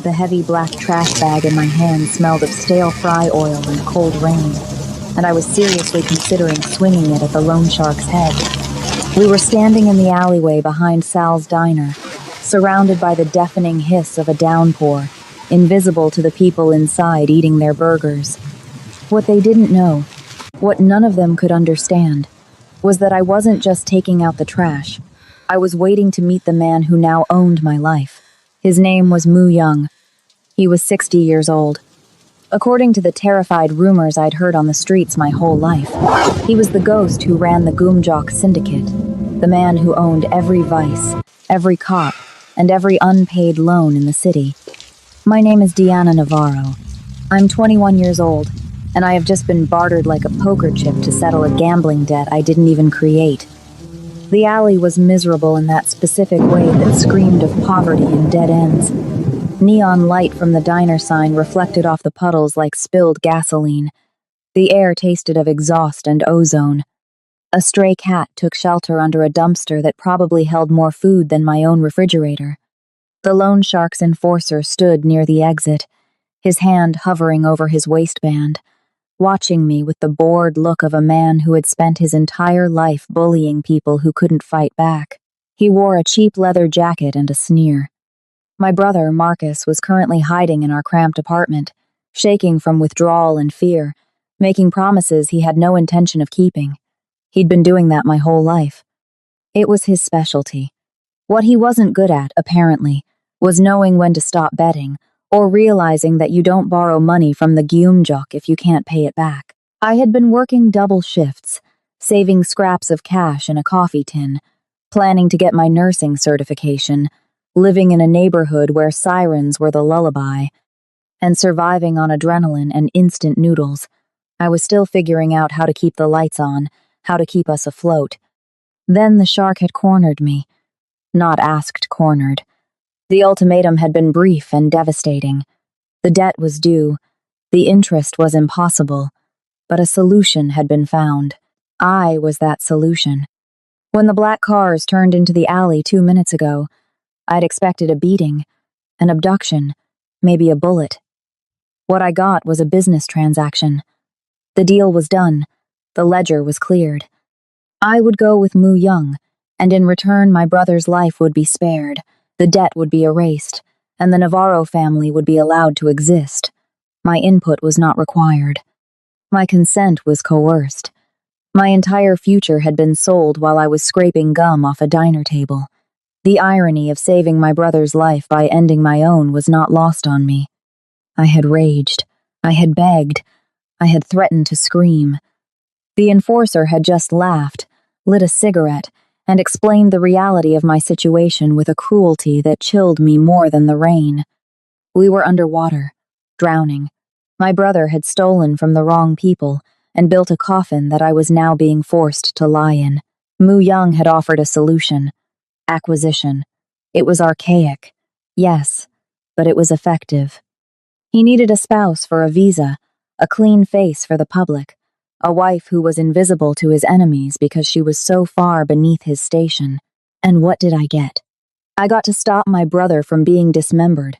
The heavy black trash bag in my hand smelled of stale fry oil and cold rain, and I was seriously considering swinging it at the loan shark's head. We were standing in the alleyway behind Sal's diner, surrounded by the deafening hiss of a downpour, invisible to the people inside eating their burgers. What they didn't know, what none of them could understand, was that I wasn't just taking out the trash. I was waiting to meet the man who now owned my life. His name was Moo Young. He was 60 years old. According to the terrified rumors I'd heard on the streets my whole life, he was the ghost who ran the Goomjock Syndicate, the man who owned every vice, every cop, and every unpaid loan in the city. My name is Deanna Navarro. I'm 21 years old, and I have just been bartered like a poker chip to settle a gambling debt I didn't even create. The alley was miserable in that specific way that screamed of poverty and dead ends. Neon light from the diner sign reflected off the puddles like spilled gasoline. The air tasted of exhaust and ozone. A stray cat took shelter under a dumpster that probably held more food than my own refrigerator. The loan shark's enforcer stood near the exit, his hand hovering over his waistband, watching me with the bored look of a man who had spent his entire life bullying people who couldn't fight back. He wore a cheap leather jacket and a sneer. My brother, Marcus, was currently hiding in our cramped apartment, shaking from withdrawal and fear, making promises he had no intention of keeping. He'd been doing that my whole life. It was his specialty. What he wasn't good at, apparently, was knowing when to stop betting, or realizing that you don't borrow money from the Goomjock if you can't pay it back. I had been working double shifts, saving scraps of cash in a coffee tin, planning to get my nursing certification, living in a neighborhood where sirens were the lullaby, and surviving on adrenaline and instant noodles. I was still figuring out how to keep the lights on, how to keep us afloat. Then the shark had cornered me. Not asked, cornered. The ultimatum had been brief and devastating. The debt was due, the interest was impossible, but a solution had been found. I was that solution. When the black cars turned into the alley 2 minutes ago, I'd expected a beating, an abduction, maybe a bullet. What I got was a business transaction. The deal was done, the ledger was cleared. I would go with Moo Young, and in return my brother's life would be spared. The debt would be erased, and the Navarro family would be allowed to exist. My input was not required. My consent was coerced. My entire future had been sold while I was scraping gum off a diner table. The irony of saving my brother's life by ending my own was not lost on me. I had raged. I had begged. I had threatened to scream. The enforcer had just laughed, lit a cigarette, and explained the reality of my situation with a cruelty that chilled me more than the rain. We were underwater, drowning. My brother had stolen from the wrong people and built a coffin that I was now being forced to lie in. Moo Young had offered a solution. Acquisition. It was archaic. Yes, but it was effective. He needed a spouse for a visa, a clean face for the public, a wife who was invisible to his enemies because she was so far beneath his station. And what did I get? I got to stop my brother from being dismembered.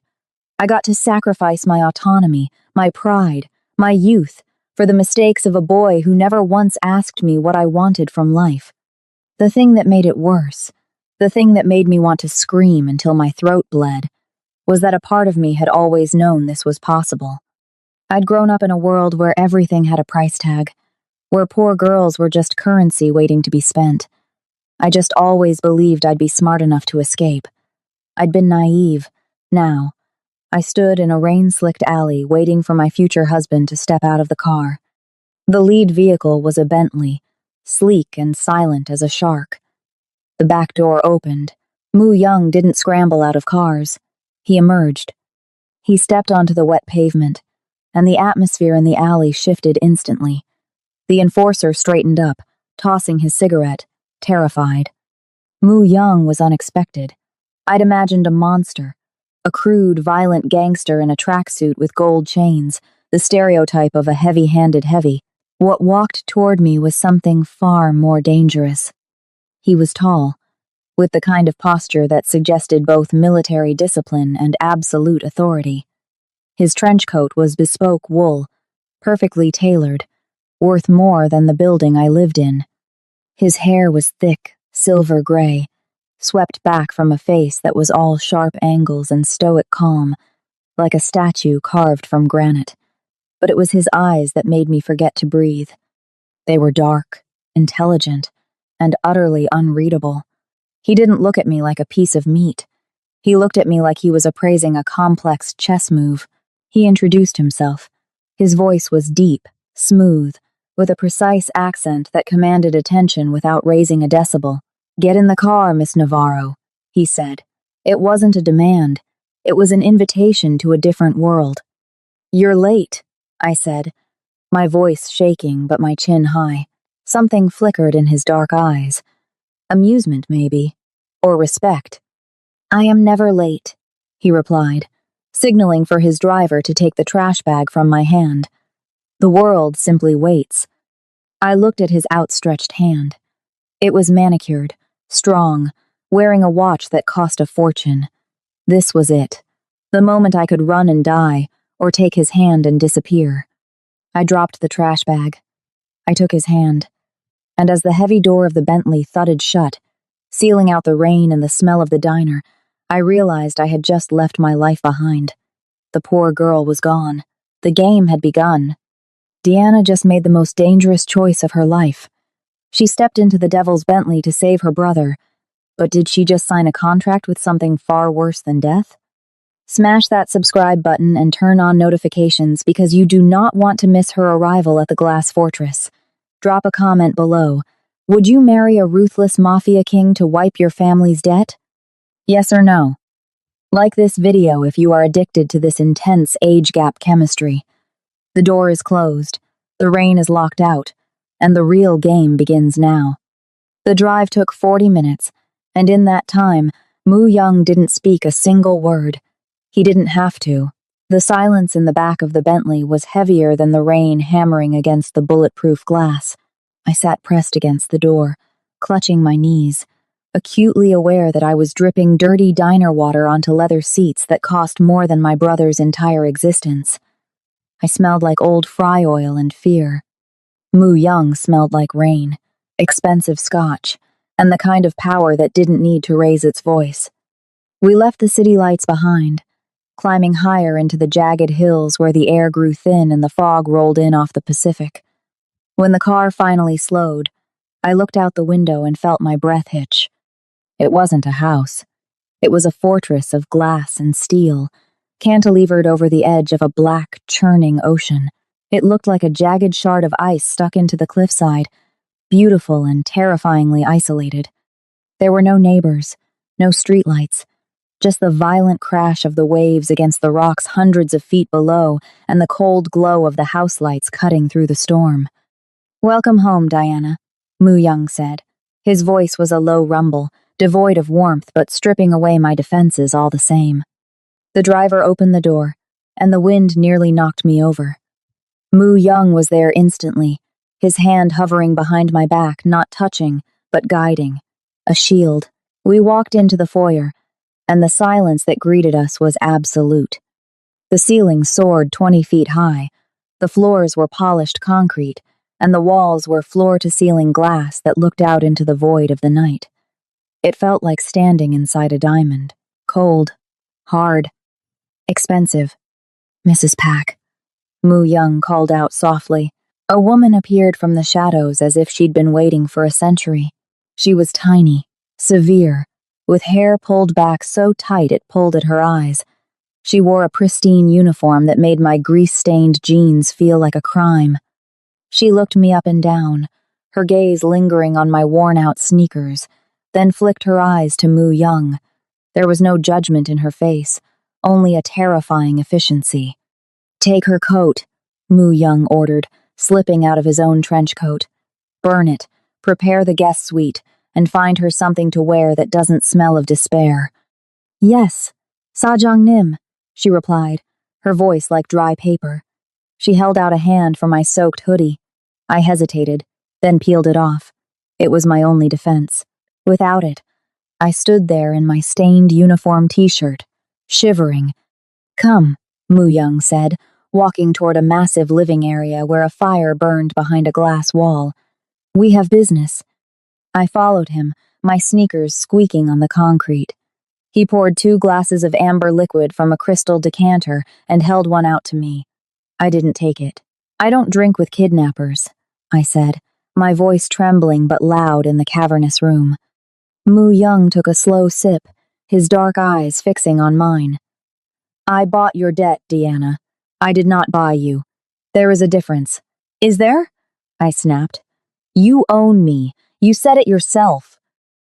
I got to sacrifice my autonomy, my pride, my youth, for the mistakes of a boy who never once asked me what I wanted from life. The thing that made it worse, the thing that made me want to scream until my throat bled, was that a part of me had always known this was possible. I'd grown up in a world where everything had a price tag, where poor girls were just currency waiting to be spent. I just always believed I'd be smart enough to escape. I'd been naive. Now, I stood in a rain-slicked alley waiting for my future husband to step out of the car. The lead vehicle was a Bentley, sleek and silent as a shark. The back door opened. Moo Young didn't scramble out of cars. He emerged. He stepped onto the wet pavement, and the atmosphere in the alley shifted instantly. The enforcer straightened up, tossing his cigarette, terrified. Moo Young was unexpected. I'd imagined a monster, a crude, violent gangster in a tracksuit with gold chains, the stereotype of a heavy-handed heavy. What walked toward me was something far more dangerous. He was tall, with the kind of posture that suggested both military discipline and absolute authority. His trench coat was bespoke wool, perfectly tailored, worth more than the building I lived in. His hair was thick, silver gray, swept back from a face that was all sharp angles and stoic calm, like a statue carved from granite. But it was his eyes that made me forget to breathe. They were dark, intelligent, and utterly unreadable. He didn't look at me like a piece of meat. He looked at me like he was appraising a complex chess move. He introduced himself. His voice was deep, smooth, with a precise accent that commanded attention without raising a decibel. "Get in the car, Miss Navarro," he said. It wasn't a demand. It was an invitation to a different world. "You're late," I said, my voice shaking but my chin high. Something flickered in his dark eyes. Amusement, maybe. Or respect. "I am never late," he replied, signaling for his driver to take the trash bag from my hand. The world simply waits. I looked at his outstretched hand. It was manicured, strong, wearing a watch that cost a fortune. This was it. The moment I could run and die, or take his hand and disappear. I dropped the trash bag. I took his hand. And as the heavy door of the Bentley thudded shut, sealing out the rain and the smell of the diner, I realized I had just left my life behind. The poor girl was gone. The game had begun. Deanna just made the most dangerous choice of her life. She stepped into the devil's Bentley to save her brother, but did she just sign a contract with something far worse than death? Smash that subscribe button and turn on notifications because you do not want to miss her arrival at the Glass Fortress. Drop a comment below. Would you marry a ruthless mafia king to wipe your family's debt? Yes or no? Like this video if you are addicted to this intense age gap chemistry. The door is closed, the rain is locked out, and the real game begins now. The drive took 40 minutes, and in that time, Moo Young didn't speak a single word. He didn't have to. The silence in the back of the Bentley was heavier than the rain hammering against the bulletproof glass. I sat pressed against the door, clutching my knees, acutely aware that I was dripping dirty diner water onto leather seats that cost more than my brother's entire existence. I smelled like old fry oil and fear. Moo Young smelled like rain, expensive scotch, and the kind of power that didn't need to raise its voice. We left the city lights behind, climbing higher into the jagged hills where the air grew thin and the fog rolled in off the Pacific. When the car finally slowed, I looked out the window and felt my breath hitch. It wasn't a house. It was a fortress of glass and steel, cantilevered over the edge of a black, churning ocean. It looked like a jagged shard of ice stuck into the cliffside, beautiful and terrifyingly isolated. There were no neighbors, no streetlights, just the violent crash of the waves against the rocks hundreds of feet below and the cold glow of the house lights cutting through the storm. "Welcome home, Diana," Moo Young said. His voice was a low rumble, devoid of warmth but stripping away my defenses all the same. The driver opened the door, and the wind nearly knocked me over. Moo Young was there instantly, his hand hovering behind my back, not touching, but guiding. A shield. We walked into the foyer, and the silence that greeted us was absolute. The ceiling soared 20 feet high, the floors were polished concrete, and the walls were floor-to-ceiling glass that looked out into the void of the night. It felt like standing inside a diamond. Cold. Hard. Expensive. "Mrs. Pack," Moo Young called out softly. A woman appeared from the shadows as if she'd been waiting for a century. She was tiny, severe, with hair pulled back so tight it pulled at her eyes. She wore a pristine uniform that made my grease-stained jeans feel like a crime. She looked me up and down, her gaze lingering on my worn-out sneakers, then flicked her eyes to Moo Young. There was no judgment in her face, only a terrifying efficiency. "Take her coat," Moo Young ordered, slipping out of his own trench coat. "Burn it, prepare the guest suite, and find her something to wear that doesn't smell of despair." "Yes, Sajong Nim," she replied, her voice like dry paper. She held out a hand for my soaked hoodie. I hesitated, then peeled it off. It was my only defense. Without it, I stood there in my stained uniform t-shirt, shivering. "Come," Mu Young said, walking toward a massive living area where a fire burned behind a glass wall. "We have business." I followed him, my sneakers squeaking on the concrete. He poured 2 glasses of amber liquid from a crystal decanter and held one out to me. I didn't take it. "I don't drink with kidnappers," I said, my voice trembling but loud in the cavernous room. Mu Young took a slow sip, his dark eyes fixing on mine. "I bought your debt, Deanna. I did not buy you. There is a difference." "Is there?" I snapped. "You own me. You said it yourself."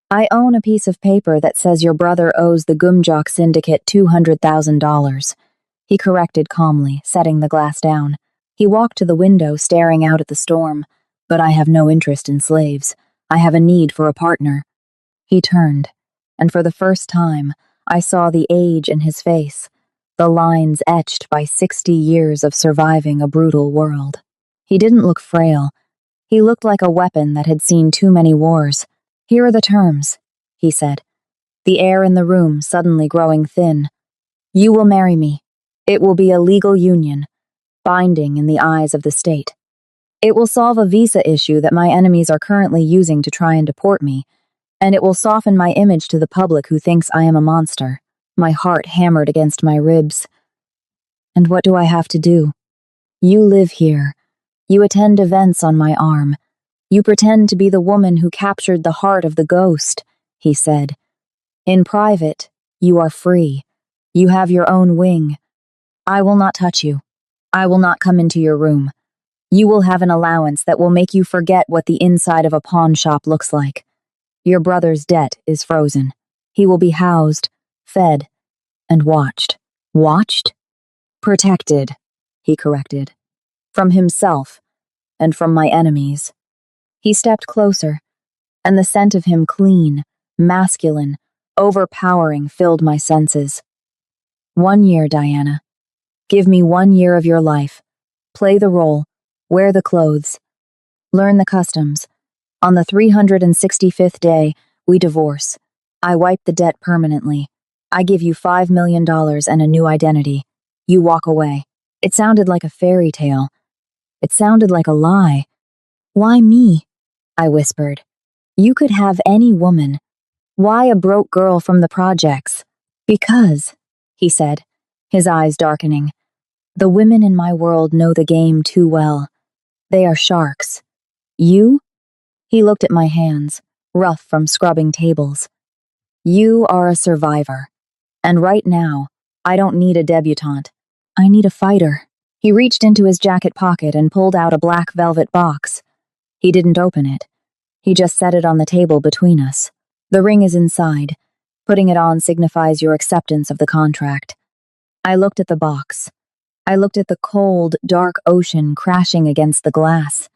"I own a piece of paper that says your brother owes the Gumjok Syndicate $200,000. He corrected calmly, setting the glass down. He walked to the window, staring out at the storm. "But I have no interest in slaves. I have a need for a partner." He turned, and for the first time, I saw the age in his face, the lines etched by 60 years of surviving a brutal world. He didn't look frail. He looked like a weapon that had seen too many wars. "Here are the terms," he said, the air in the room suddenly growing thin. "You will marry me. It will be a legal union, binding in the eyes of the state. It will solve a visa issue that my enemies are currently using to try and deport me, and it will soften my image to the public who thinks I am a monster." My heart hammered against my ribs. "And what do I have to do?" "You live here. You attend events on my arm. You pretend to be the woman who captured the heart of the ghost," he said. "In private, you are free. You have your own wing. I will not touch you. I will not come into your room. You will have an allowance that will make you forget what the inside of a pawn shop looks like. Your brother's debt is frozen. He will be housed, fed, and watched." "Watched?" "Protected," he corrected. "From himself, and from my enemies." He stepped closer, and the scent of him clean, masculine, overpowering filled my senses. "1 year, Diana. Give me 1 year of your life. Play the role. Wear the clothes. Learn the customs. On the 365th day, we divorce. I wipe the debt permanently. I give you $5 million and a new identity. You walk away." It sounded like a fairy tale. It sounded like a lie. "Why me?" I whispered. "You could have any woman. Why a broke girl from the projects?" "Because," he said, his eyes darkening, "the women in my world know the game too well. They are sharks. You?" He looked at my hands, rough from scrubbing tables. "You are a survivor. And right now, I don't need a debutante. I need a fighter." He reached into his jacket pocket and pulled out a black velvet box. He didn't open it. He just set it on the table between us. "The ring is inside. Putting it on signifies your acceptance of the contract." I looked at the box. I looked at the cold, dark ocean crashing against the glass.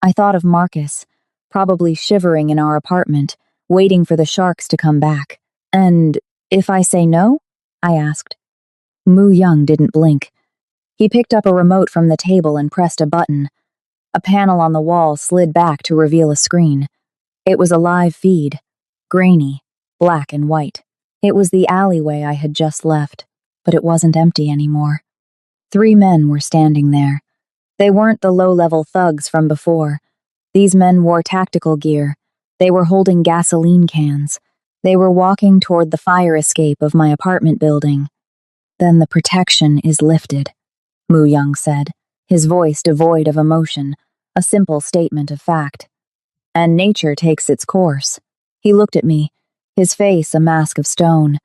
I thought of Marcus, probably shivering in our apartment, waiting for the sharks to come back. "And if I say no?" I asked. Mu Young didn't blink. He picked up a remote from the table and pressed a button. A panel on the wall slid back to reveal a screen. It was a live feed, grainy, black and white. It was the alleyway I had just left, but it wasn't empty anymore. 3 men were standing there. They weren't the low-level thugs from before. These men wore tactical gear. They were holding gasoline cans. They were walking toward the fire escape of my apartment building. "Then the protection is lifted," Mu Young said, his voice devoid of emotion, a simple statement of fact. "And nature takes its course." He looked at me, his face a mask of stone.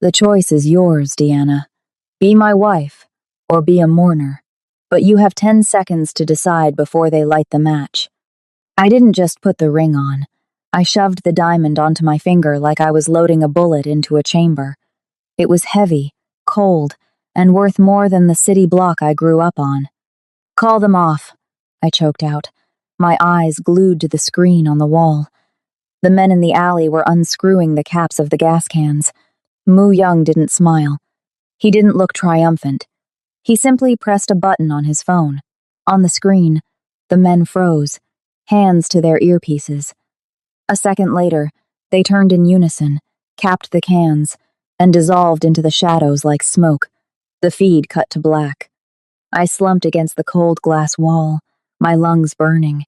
"The choice is yours, Deanna. Be my wife, or be a mourner. But you have 10 seconds to decide before they light the match." I didn't just put the ring on. I shoved the diamond onto my finger like I was loading a bullet into a chamber. It was heavy, cold, and worth more than the city block I grew up on. "Call them off," I choked out, my eyes glued to the screen on the wall. The men in the alley were unscrewing the caps of the gas cans. Mu Young didn't smile. He didn't look triumphant. He simply pressed a button on his phone. On the screen, the men froze, hands to their earpieces. A second later, They turned in unison, capped the cans, and dissolved into the shadows like smoke. The feed cut to black. I slumped against the cold glass wall, my lungs burning.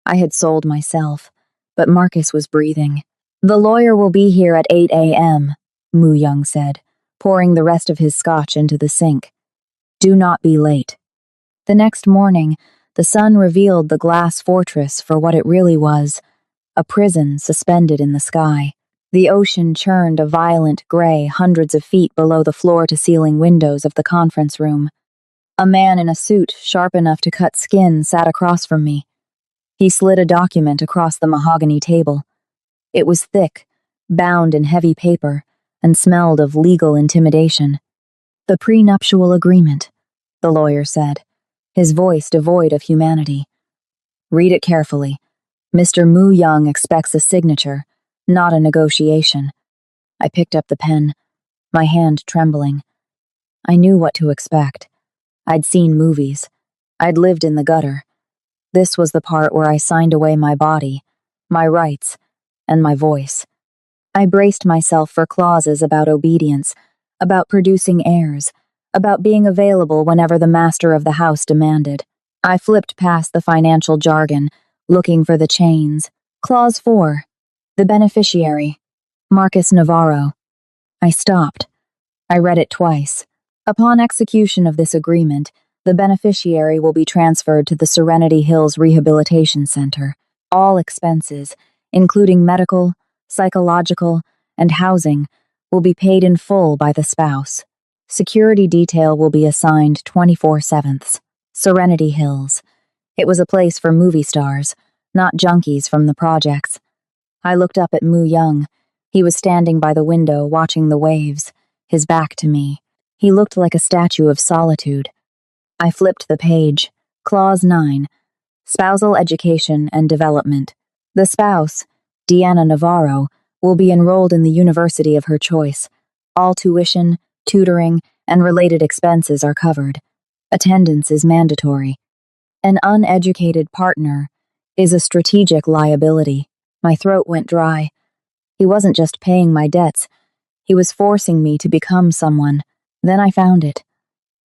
I had sold myself, but Marcus was breathing. "The lawyer will be here at 8 a.m., Moo Young said, pouring the rest of his scotch into the sink. "Do not be late." The next morning, the sun revealed the glass fortress for what it really was, a prison suspended in the sky. The ocean churned a violent gray hundreds of feet below the floor-to-ceiling windows of the conference room. A man in a suit sharp enough to cut skin sat across from me. He slid a document across the mahogany table. It was thick, bound in heavy paper, and smelled of legal intimidation. "The prenuptial agreement," the lawyer said, his voice devoid of humanity. "Read it carefully. Mr. Moo Young expects a signature, not a negotiation." I picked up the pen, my hand trembling. I knew what to expect. I'd seen movies. I'd lived in the gutter. This was the part where I signed away my body, my rights, and my voice. I braced myself for clauses about obedience, about producing heirs, about being available whenever the master of the house demanded. I flipped past the financial jargon, looking for the chains. Clause 4. The beneficiary. Marcus Navarro. I stopped. I read it twice. Upon execution of this agreement, the beneficiary will be transferred to the Serenity Hills Rehabilitation Center. All expenses, including medical, psychological, and housing, will be paid in full by the spouse. Security detail will be assigned 24/7. Serenity Hills. It was a place for movie stars, not junkies from the projects. I looked up at Moo Young. He was standing by the window watching the waves, his back to me. He looked like a statue of solitude. I flipped the page. Clause 9. Spousal education and development. The spouse, Deanna Navarro, will be enrolled in the university of her choice. All tuition, tutoring, and related expenses are covered. Attendance is mandatory. An uneducated partner is a strategic liability. My throat went dry. He wasn't just paying my debts. He was forcing me to become someone. Then I found it.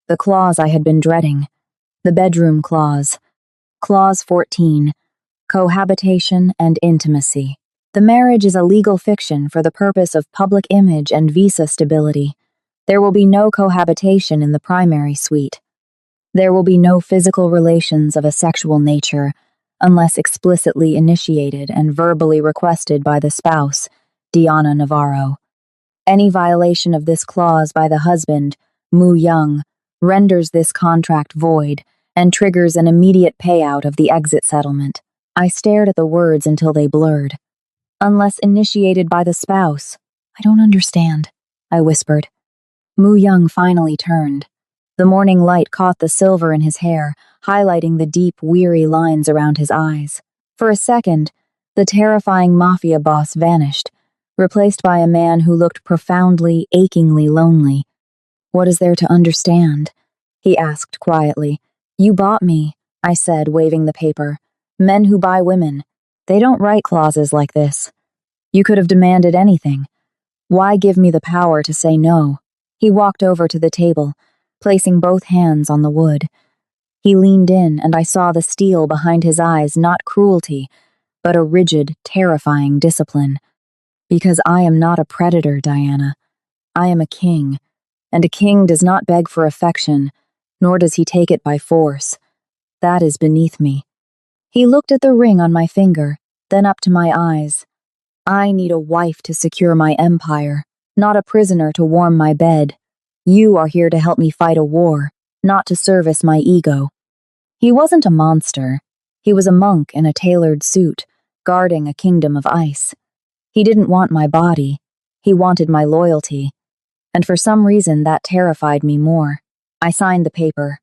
The clause I had been dreading. The bedroom clause. Clause 14. Cohabitation and intimacy. The marriage is a legal fiction for the purpose of public image and visa stability. There will be no cohabitation in the primary suite. There will be no physical relations of a sexual nature, unless explicitly initiated and verbally requested by the spouse, Deanna Navarro. Any violation of this clause by the husband, Moo Young, renders this contract void and triggers an immediate payout of the exit settlement. I stared at the words until they blurred. Unless initiated by the spouse. "I don't understand," I whispered. Moo Young finally turned. The morning light caught the silver in his hair, highlighting the deep, weary lines around his eyes. For a second, the terrifying Mafia boss vanished, replaced by a man who looked profoundly, achingly lonely. "What is there to understand?" he asked quietly. "You bought me," I said, waving the paper. "Men who buy women. They don't write clauses like this. You could have demanded anything. Why give me the power to say no?" He walked over to the table, placing both hands on the wood. He leaned in, and I saw the steel behind his eyes, not cruelty, but a rigid, terrifying discipline. "Because I am not a predator, Diana. I am a king, and a king does not beg for affection, nor does he take it by force. That is beneath me." He looked at the ring on my finger, then up to my eyes. "I need a wife to secure my empire, not a prisoner to warm my bed. You are here to help me fight a war, not to service my ego." He wasn't a monster. He was a monk in a tailored suit, guarding a kingdom of ice. He didn't want my body. He wanted my loyalty. And for some reason that terrified me more. I signed the paper.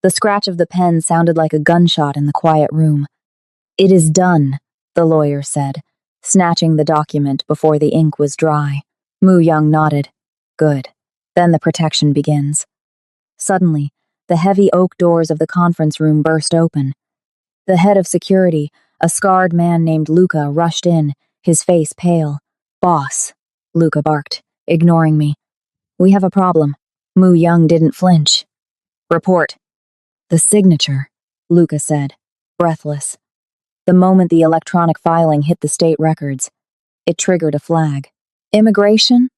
The scratch of the pen sounded like a gunshot in the quiet room. "It is done," the lawyer said, snatching the document before the ink was dry. Moo Young nodded. "Good. Then the protection begins." Suddenly, the heavy oak doors of the conference room burst open. The head of security, a scarred man named Luca, rushed in, his face pale. Boss, Luca barked, ignoring me. We have a problem. Mu Young didn't flinch. Report. The signature, Luca said, breathless. The moment the electronic filing hit the state records, it triggered a flag. Immigration?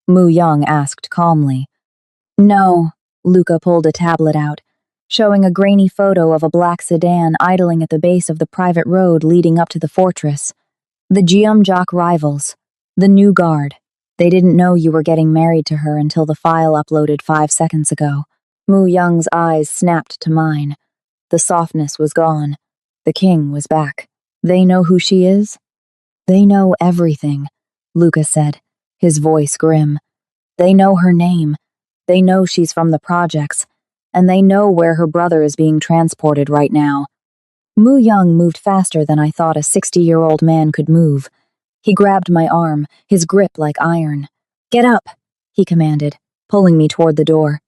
Mu Young asked calmly. No, Luca pulled a tablet out, showing a grainy photo of a black sedan idling at the base of the private road leading up to the fortress. The Jeomjok rivals. The new guard. They didn't know you were getting married to her until the file uploaded 5 seconds ago. Mu Young's eyes snapped to mine. The softness was gone. The king was back. They know who she is? They know everything, Luca said, his voice grim. They know her name. They know she's from the projects. And they know where her brother is being transported right now. Mu Young moved faster than I thought a 60-year-old man could move. He grabbed my arm, his grip like iron. Get up, he commanded, pulling me toward the door.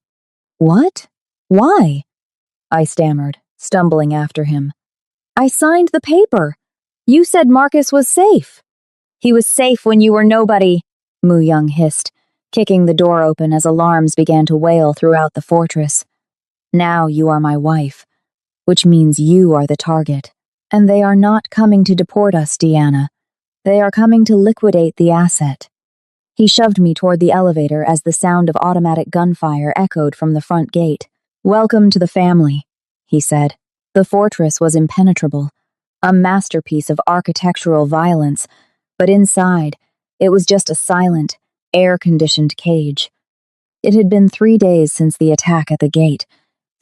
What? Why? I stammered, stumbling after him. I signed the paper. You said Marcus was safe. He was safe when you were nobody, Mu Young hissed, kicking the door open as alarms began to wail throughout the fortress. Now you are my wife, which means you are the target. And they are not coming to deport us, Deanna. They are coming to liquidate the asset. He shoved me toward the elevator as the sound of automatic gunfire echoed from the front gate. Welcome to the family, he said. The fortress was impenetrable, a masterpiece of architectural violence, but inside, it was just a silent, air-conditioned cage. It had been 3 days since the attack at the gate,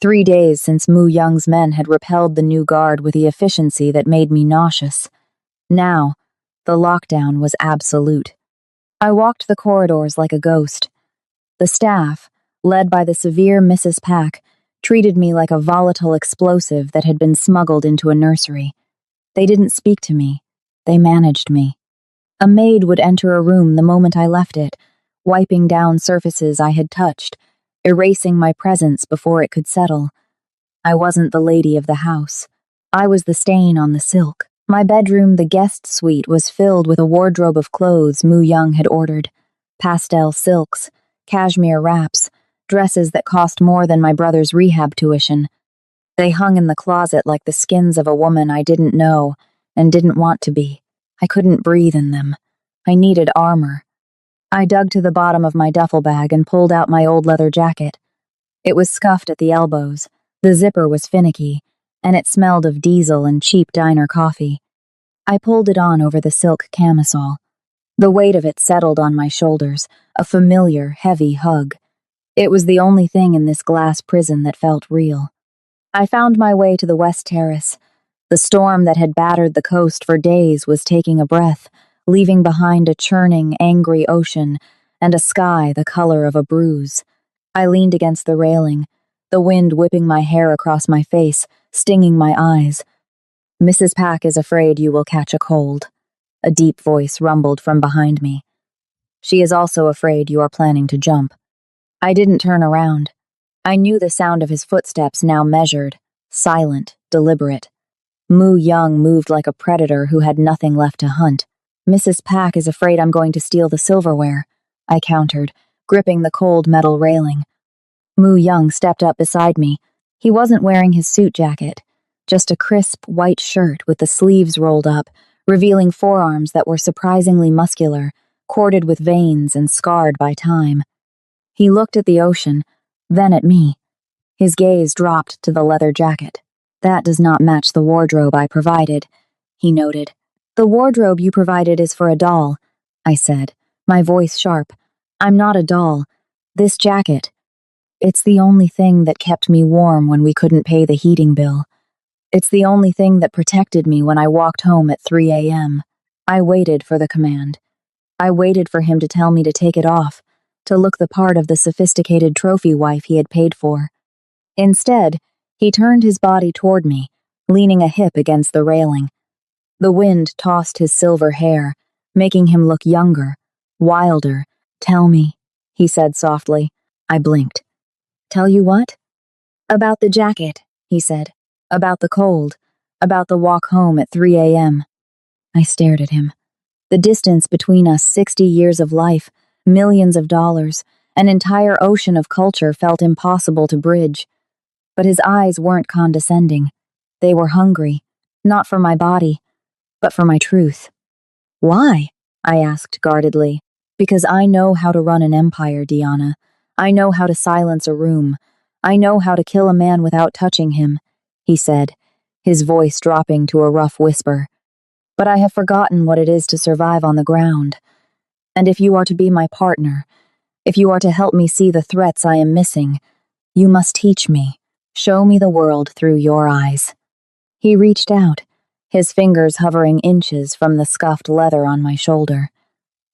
3 days since Mu Young's men had repelled the new guard with the efficiency that made me nauseous. Now, the lockdown was absolute. I walked the corridors like a ghost. The staff, led by the severe Mrs. Pack, treated me like a volatile explosive that had been smuggled into a nursery. They didn't speak to me. They managed me. A maid would enter a room the moment I left it, wiping down surfaces I had touched, erasing my presence before it could settle. I wasn't the lady of the house. I was the stain on the silk. My bedroom, the guest suite, was filled with a wardrobe of clothes Mu Young had ordered. Pastel silks, cashmere wraps, dresses that cost more than my brother's rehab tuition. They hung in the closet like the skins of a woman I didn't know and didn't want to be. I couldn't breathe in them. I needed armor. I dug to the bottom of my duffel bag and pulled out my old leather jacket. It was scuffed at the elbows, the zipper was finicky, and it smelled of diesel and cheap diner coffee. I pulled it on over the silk camisole. The weight of it settled on my shoulders, a familiar, heavy hug. It was the only thing in this glass prison that felt real. I found my way to the West Terrace. The storm that had battered the coast for days was taking a breath, leaving behind a churning, angry ocean and a sky the color of a bruise. I leaned against the railing, the wind whipping my hair across my face, stinging my eyes. Mrs. Pack is afraid you will catch a cold. A deep voice rumbled from behind me. She is also afraid you are planning to jump. I didn't turn around. I knew the sound of his footsteps now measured, silent, deliberate. Mu Young moved like a predator who had nothing left to hunt. Mrs. Pack is afraid I'm going to steal the silverware, I countered, gripping the cold metal railing. Mu Young stepped up beside me. He wasn't wearing his suit jacket, just a crisp white shirt with the sleeves rolled up, revealing forearms that were surprisingly muscular, corded with veins and scarred by time. He looked at the ocean, then at me. His gaze dropped to the leather jacket. That does not match the wardrobe I provided, he noted. The wardrobe you provided is for a doll, I said, my voice sharp. I'm not a doll. This jacket. It's the only thing that kept me warm when we couldn't pay the heating bill. It's the only thing that protected me when I walked home at 3 a.m. I waited for the command. I waited for him to tell me to take it off, to look the part of the sophisticated trophy wife he had paid for. Instead, he turned his body toward me, leaning a hip against the railing. The wind tossed his silver hair, making him look younger, wilder. Tell me, he said softly. I blinked. Tell you what? About the jacket, he said. About the cold. About the walk home at 3 a.m. I stared at him. The distance between us, 60 years of life, millions of dollars, an entire ocean of culture felt impossible to bridge. But his eyes weren't condescending. They were hungry, not for my body, but for my truth. Why? I asked guardedly. Because I know how to run an empire, Diana. I know how to silence a room. I know how to kill a man without touching him, he said, his voice dropping to a rough whisper. But I have forgotten what it is to survive on the ground. And if you are to be my partner, if you are to help me see the threats I am missing, you must teach me, show me the world through your eyes. He reached out, his fingers hovering inches from the scuffed leather on my shoulder.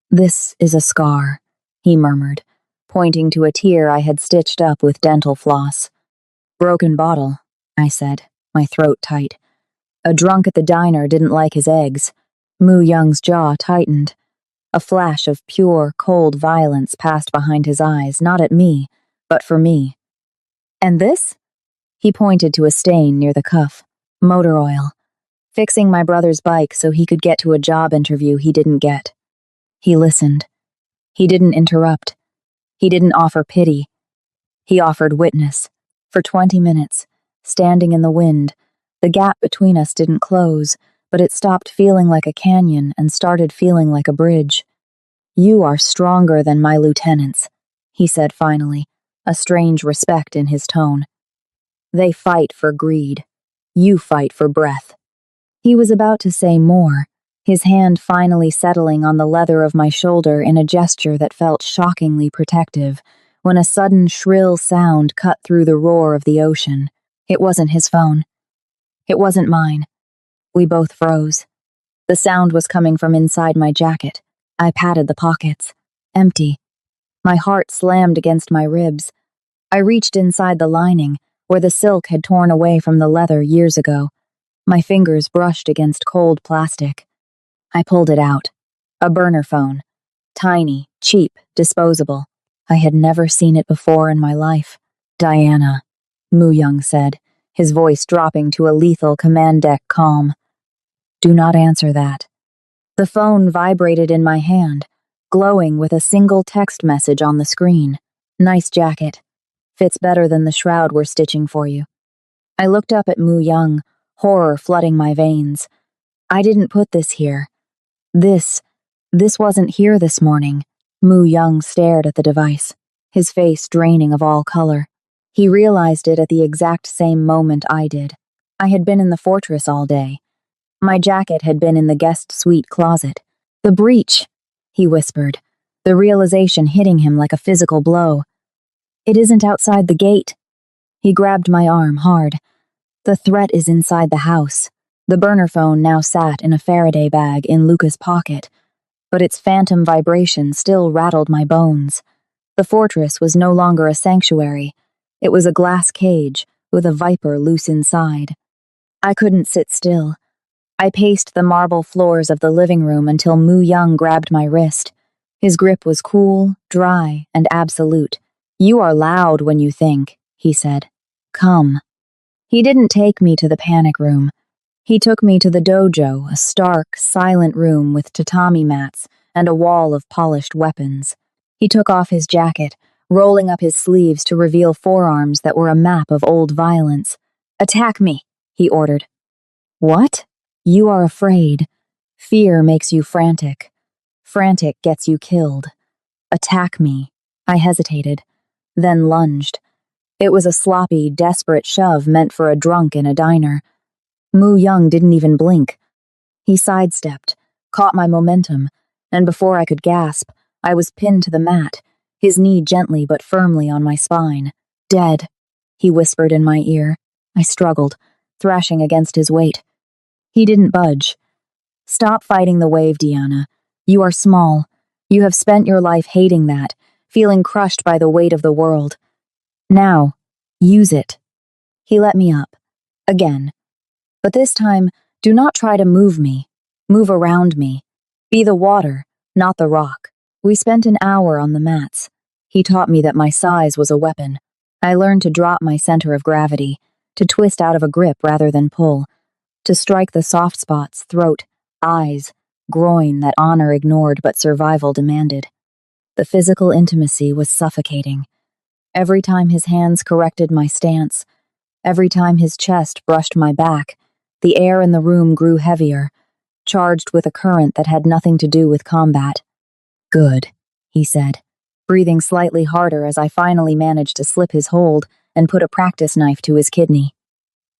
This is a scar, he murmured, pointing to a tear I had stitched up with dental floss. Broken bottle, I said, my throat tight. A drunk at the diner didn't like his eggs. Moo Young's jaw tightened. A flash of pure, cold violence passed behind his eyes, not at me, but for me. And this? He pointed to a stain near the cuff. Motor oil. Fixing my brother's bike so he could get to a job interview he didn't get. He listened. He didn't interrupt. He didn't offer pity. He offered witness. For 20 minutes, standing in the wind, the gap between us didn't close, but it stopped feeling like a canyon and started feeling like a bridge. You are stronger than my lieutenants, he said finally, a strange respect in his tone. They fight for greed. You fight for breath. He was about to say more, his hand finally settling on the leather of my shoulder in a gesture that felt shockingly protective, when a sudden shrill sound cut through the roar of the ocean. It wasn't his phone. It wasn't mine. We both froze. The sound was coming from inside my jacket. I patted the pockets. Empty. My heart slammed against my ribs. I reached inside the lining, where the silk had torn away from the leather years ago. My fingers brushed against cold plastic. I pulled it out. A burner phone. Tiny, cheap, disposable. I had never seen it before in my life. Diana, Moo Young said, his voice dropping to a lethal command deck calm. Do not answer that. The phone vibrated in my hand, glowing with a single text message on the screen. Nice jacket. Fits better than the shroud we're stitching for you. I looked up at Moo Young, horror flooding my veins. I didn't put this here. This wasn't here this morning. Moo Young stared at the device, his face draining of all color. He realized it at the exact same moment I did. I had been in the fortress all day. My jacket had been in the guest suite closet. The breach, he whispered, the realization hitting him like a physical blow. It isn't outside the gate. He grabbed my arm hard. The threat is inside the house. The burner phone now sat in a Faraday bag in Luca's pocket, but its phantom vibration still rattled my bones. The fortress was no longer a sanctuary. It was a glass cage with a viper loose inside. I couldn't sit still. I paced the marble floors of the living room until Moo Young grabbed my wrist. His grip was cool, dry, and absolute. You are loud when you think, he said. Come. He didn't take me to the panic room. He took me to the dojo, a stark, silent room with tatami mats and a wall of polished weapons. He took off his jacket, rolling up his sleeves to reveal forearms that were a map of old violence. Attack me, he ordered. What? You are afraid. Fear makes you frantic. Frantic gets you killed. Attack me. I hesitated, then lunged. It was a sloppy, desperate shove meant for a drunk in a diner. Moo Young didn't even blink. He sidestepped, caught my momentum, and before I could gasp, I was pinned to the mat, his knee gently but firmly on my spine. Dead, he whispered in my ear. I struggled, thrashing against his weight. He didn't budge. Stop fighting the wave, Diana. You are small. You have spent your life hating that, feeling crushed by the weight of the world. Now, use it. He let me up. Again. But this time, do not try to move me. Move around me. Be the water, not the rock. We spent an hour on the mats. He taught me that my size was a weapon. I learned to drop my center of gravity, to twist out of a grip rather than pull, to strike the soft spots, throat, eyes, groin that honor ignored but survival demanded. The physical intimacy was suffocating. Every time his hands corrected my stance, every time his chest brushed my back, the air in the room grew heavier, charged with a current that had nothing to do with combat. "Good," he said, breathing slightly harder as I finally managed to slip his hold and put a practice knife to his kidney.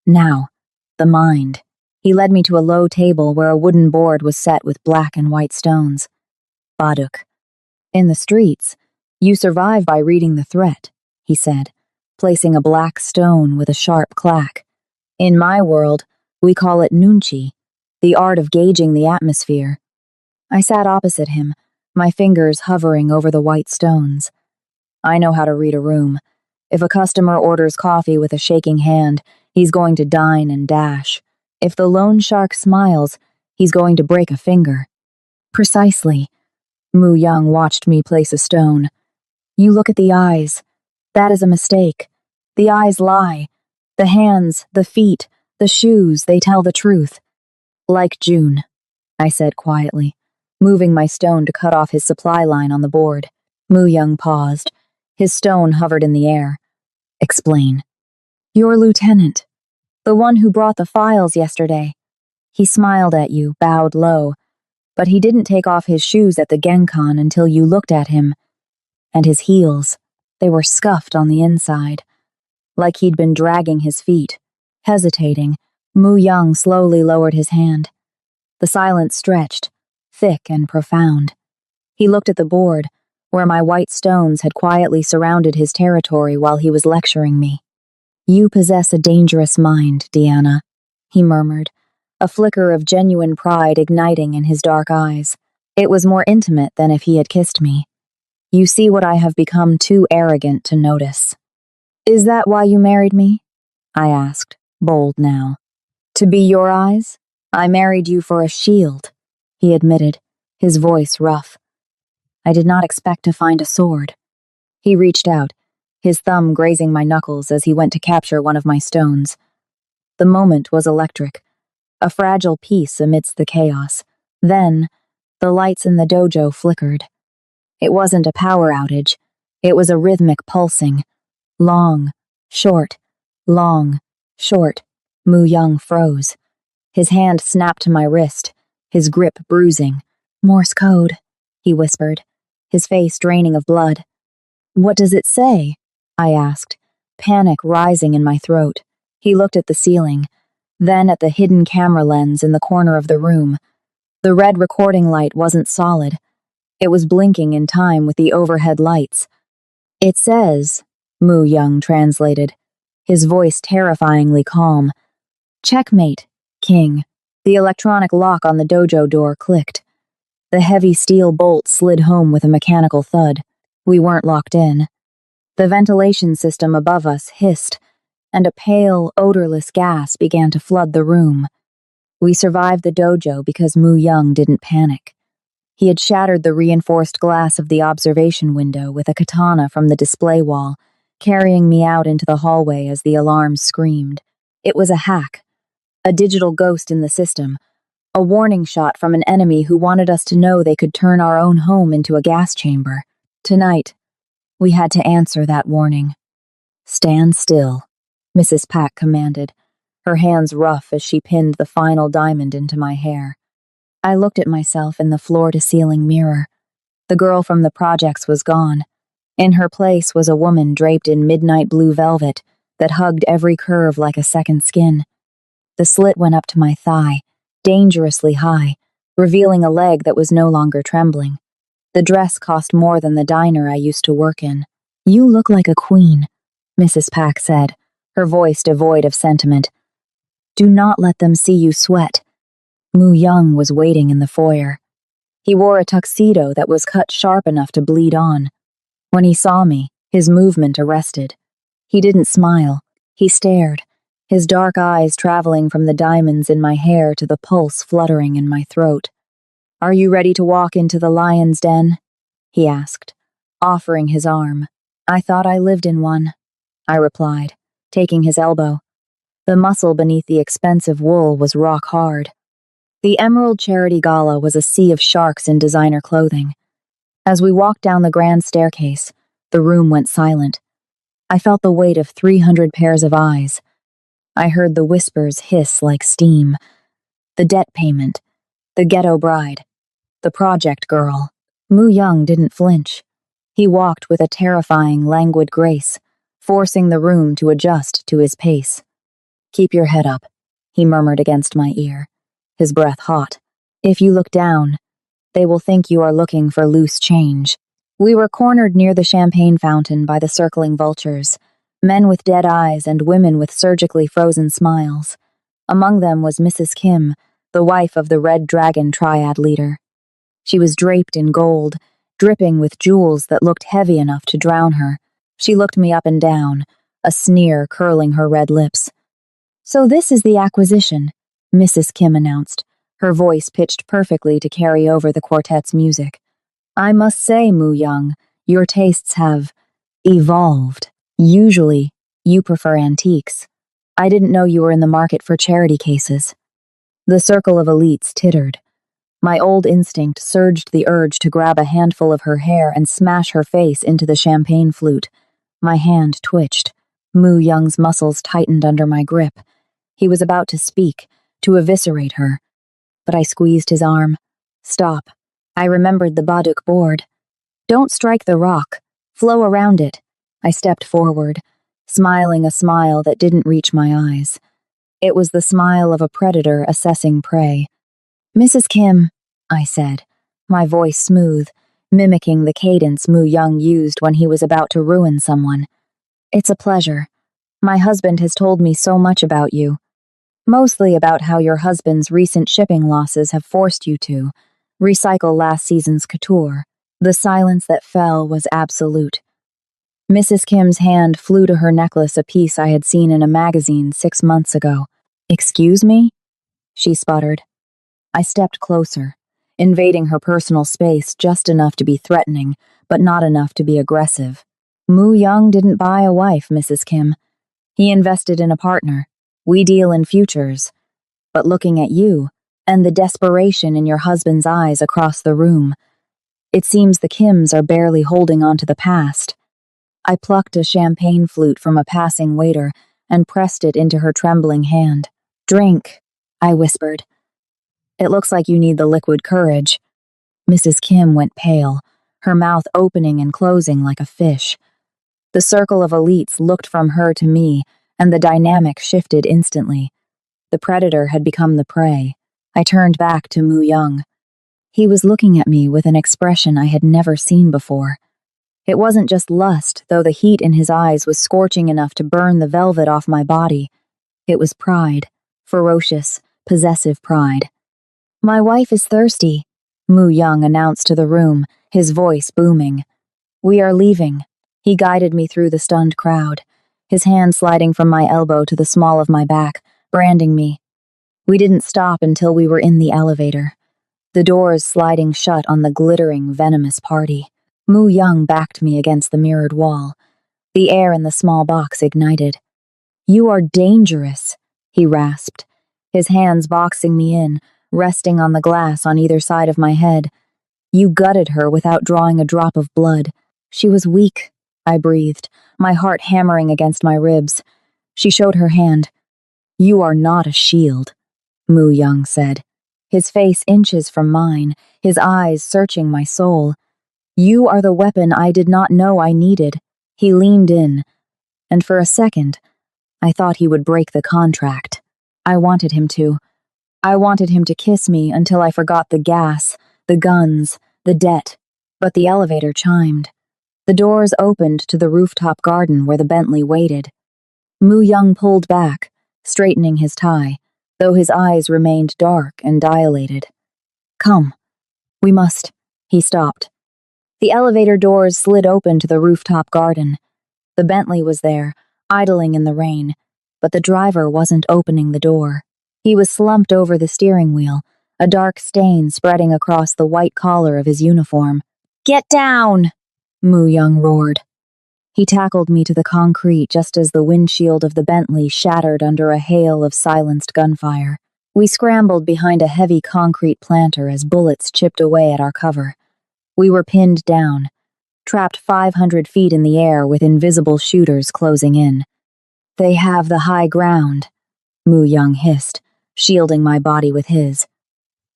"Now, the mind." He led me to a low table where a wooden board was set with black and white stones. "Baduk. In the streets, you survive by reading the threat," he said, placing a black stone with a sharp clack. "In my world, we call it nunchi, the art of gauging the atmosphere." I sat opposite him, my fingers hovering over the white stones. "I know how to read a room. If a customer orders coffee with a shaking hand, he's going to dine and dash. If the loan shark smiles, he's going to break a finger." "Precisely." Mu Young watched me place a stone. "You look at the eyes. That is a mistake. The eyes lie. The hands, the feet, the shoes, they tell the truth." "Like June," I said quietly, moving my stone to cut off his supply line on the board. Mu Young paused. His stone hovered in the air. "Explain." "Your lieutenant. The one who brought the files yesterday. He smiled at you, bowed low, but he didn't take off his shoes at the Genkan until you looked at him. And his heels, they were scuffed on the inside, like he'd been dragging his feet." Hesitating, Mu Young slowly lowered his hand. The silence stretched, thick and profound. He looked at the board, where my white stones had quietly surrounded his territory while he was lecturing me. "You possess a dangerous mind, Deanna," he murmured, a flicker of genuine pride igniting in his dark eyes. It was more intimate than if he had kissed me. "You see what I have become too arrogant to notice." "Is that why you married me?" I asked, bold now. "To be your eyes? I married you for a shield," he admitted, his voice rough. "I did not expect to find a sword." He reached out, his thumb grazing my knuckles as he went to capture one of my stones. The moment was electric, a fragile piece amidst the chaos. Then, the lights in the dojo flickered. It wasn't a power outage. It was a rhythmic pulsing. Long, short, long, short. Mu Young froze. His hand snapped to my wrist, his grip bruising. "Morse code," he whispered, his face draining of blood. "What does it say?" I asked, panic rising in my throat. He looked at the ceiling, then at the hidden camera lens in the corner of the room. The red recording light wasn't solid. It was blinking in time with the overhead lights. "It says," Mu Young translated, his voice terrifyingly calm, "Checkmate, King." The electronic lock on the dojo door clicked. The heavy steel bolt slid home with a mechanical thud. We weren't locked in. The ventilation system above us hissed, and a pale, odorless gas began to flood the room. We survived the dojo because Mu Young didn't panic. He had shattered the reinforced glass of the observation window with a katana from the display wall, carrying me out into the hallway as the alarms screamed. It was a hack, a digital ghost in the system, a warning shot from an enemy who wanted us to know they could turn our own home into a gas chamber. Tonight, we had to answer that warning. "Stand still," Mrs. Pack commanded, her hands rough as she pinned the final diamond into my hair. I looked at myself in the floor-to-ceiling mirror. The girl from the projects was gone. In her place was a woman draped in midnight blue velvet that hugged every curve like a second skin. The slit went up to my thigh, dangerously high, revealing a leg that was no longer trembling. The dress cost more than the diner I used to work in. "You look like a queen," Mrs. Pack said, her voice devoid of sentiment. "Do not let them see you sweat." Mu Young was waiting in the foyer. He wore a tuxedo that was cut sharp enough to bleed on. When he saw me, his movement arrested. He didn't smile. He stared, his dark eyes traveling from the diamonds in my hair to the pulse fluttering in my throat. "Are you ready to walk into the lion's den?" he asked, offering his arm. "I thought I lived in one," I replied, taking his elbow. The muscle beneath the expensive wool was rock hard. The Emerald Charity Gala was a sea of sharks in designer clothing. As we walked down the grand staircase, the room went silent. I felt the weight of 300 pairs of eyes. I heard the whispers hiss like steam. The debt payment, the ghetto bride, the project girl. Mu Young didn't flinch. He walked with a terrifying, languid grace, forcing the room to adjust to his pace. "Keep your head up," he murmured against my ear, his breath hot. "If you look down, they will think you are looking for loose change." We were cornered near the champagne fountain by the circling vultures, men with dead eyes and women with surgically frozen smiles. Among them was Mrs. Kim, the wife of the Red Dragon Triad leader. She was draped in gold, dripping with jewels that looked heavy enough to drown her. She looked me up and down, a sneer curling her red lips. "So this is the acquisition," Mrs. Kim announced, her voice pitched perfectly to carry over the quartet's music. "I must say, Mu Young, your tastes have evolved. Usually, you prefer antiques. I didn't know you were in the market for charity cases." The circle of elites tittered. My old instinct surged the urge to grab a handful of her hair and smash her face into the champagne flute. My hand twitched. Mu Young's muscles tightened under my grip. He was about to speak, to eviscerate her. But I squeezed his arm. "Stop." I remembered the Baduk board. "Don't strike the rock. Flow around it." I stepped forward, smiling a smile that didn't reach my eyes. It was the smile of a predator assessing prey. "Mrs. Kim," I said, my voice smooth, mimicking the cadence Mu Young used when he was about to ruin someone. "It's a pleasure. My husband has told me so much about you. Mostly about how your husband's recent shipping losses have forced you to recycle last season's couture." The silence that fell was absolute. Mrs. Kim's hand flew to her necklace, a piece I had seen in a magazine 6 months ago. "Excuse me?" she sputtered. I stepped closer, invading her personal space just enough to be threatening, but not enough to be aggressive. "Mu Young didn't buy a wife, Mrs. Kim. He invested in a partner. We deal in futures. But looking at you, and the desperation in your husband's eyes across the room, it seems the Kims are barely holding on to the past." I plucked a champagne flute from a passing waiter and pressed it into her trembling hand. "Drink," I whispered. "It looks like you need the liquid courage." Mrs. Kim went pale, her mouth opening and closing like a fish. The circle of elites looked from her to me, and the dynamic shifted instantly. The predator had become the prey. I turned back to Mu Young. He was looking at me with an expression I had never seen before. It wasn't just lust, though the heat in his eyes was scorching enough to burn the velvet off my body. It was pride, ferocious, possessive pride. "My wife is thirsty," Mu Young announced to the room, his voice booming. "We are leaving." He guided me through the stunned crowd, his hand sliding from my elbow to the small of my back, branding me. We didn't stop until we were in the elevator, the doors sliding shut on the glittering, venomous party. Mu Young backed me against the mirrored wall. The air in the small box ignited. "You are dangerous," he rasped, his hands boxing me in, resting on the glass on either side of my head. "You gutted her without drawing a drop of blood. She was weak," I breathed, my heart hammering against my ribs. She showed her hand. "You are not a shield," Mu Young said, his face inches from mine, his eyes searching my soul. "You are the weapon I did not know I needed." He leaned in, and for a second, I thought he would break the contract. I wanted him to. I wanted him to kiss me until I forgot the gas, the guns, the debt. But the elevator chimed. The doors opened to the rooftop garden where the Bentley waited. Mu Young pulled back, straightening his tie, though his eyes remained dark and dilated. "Come. We must." He stopped. The elevator doors slid open to the rooftop garden. The Bentley was there, idling in the rain, but the driver wasn't opening the door. He was slumped over the steering wheel, a dark stain spreading across the white collar of his uniform. "Get down!" Mu Young roared. He tackled me to the concrete just as the windshield of the Bentley shattered under a hail of silenced gunfire. We scrambled behind a heavy concrete planter as bullets chipped away at our cover. We were pinned down, trapped 500 feet in the air with invisible shooters closing in. They have the high ground, Mu Young hissed, shielding my body with his.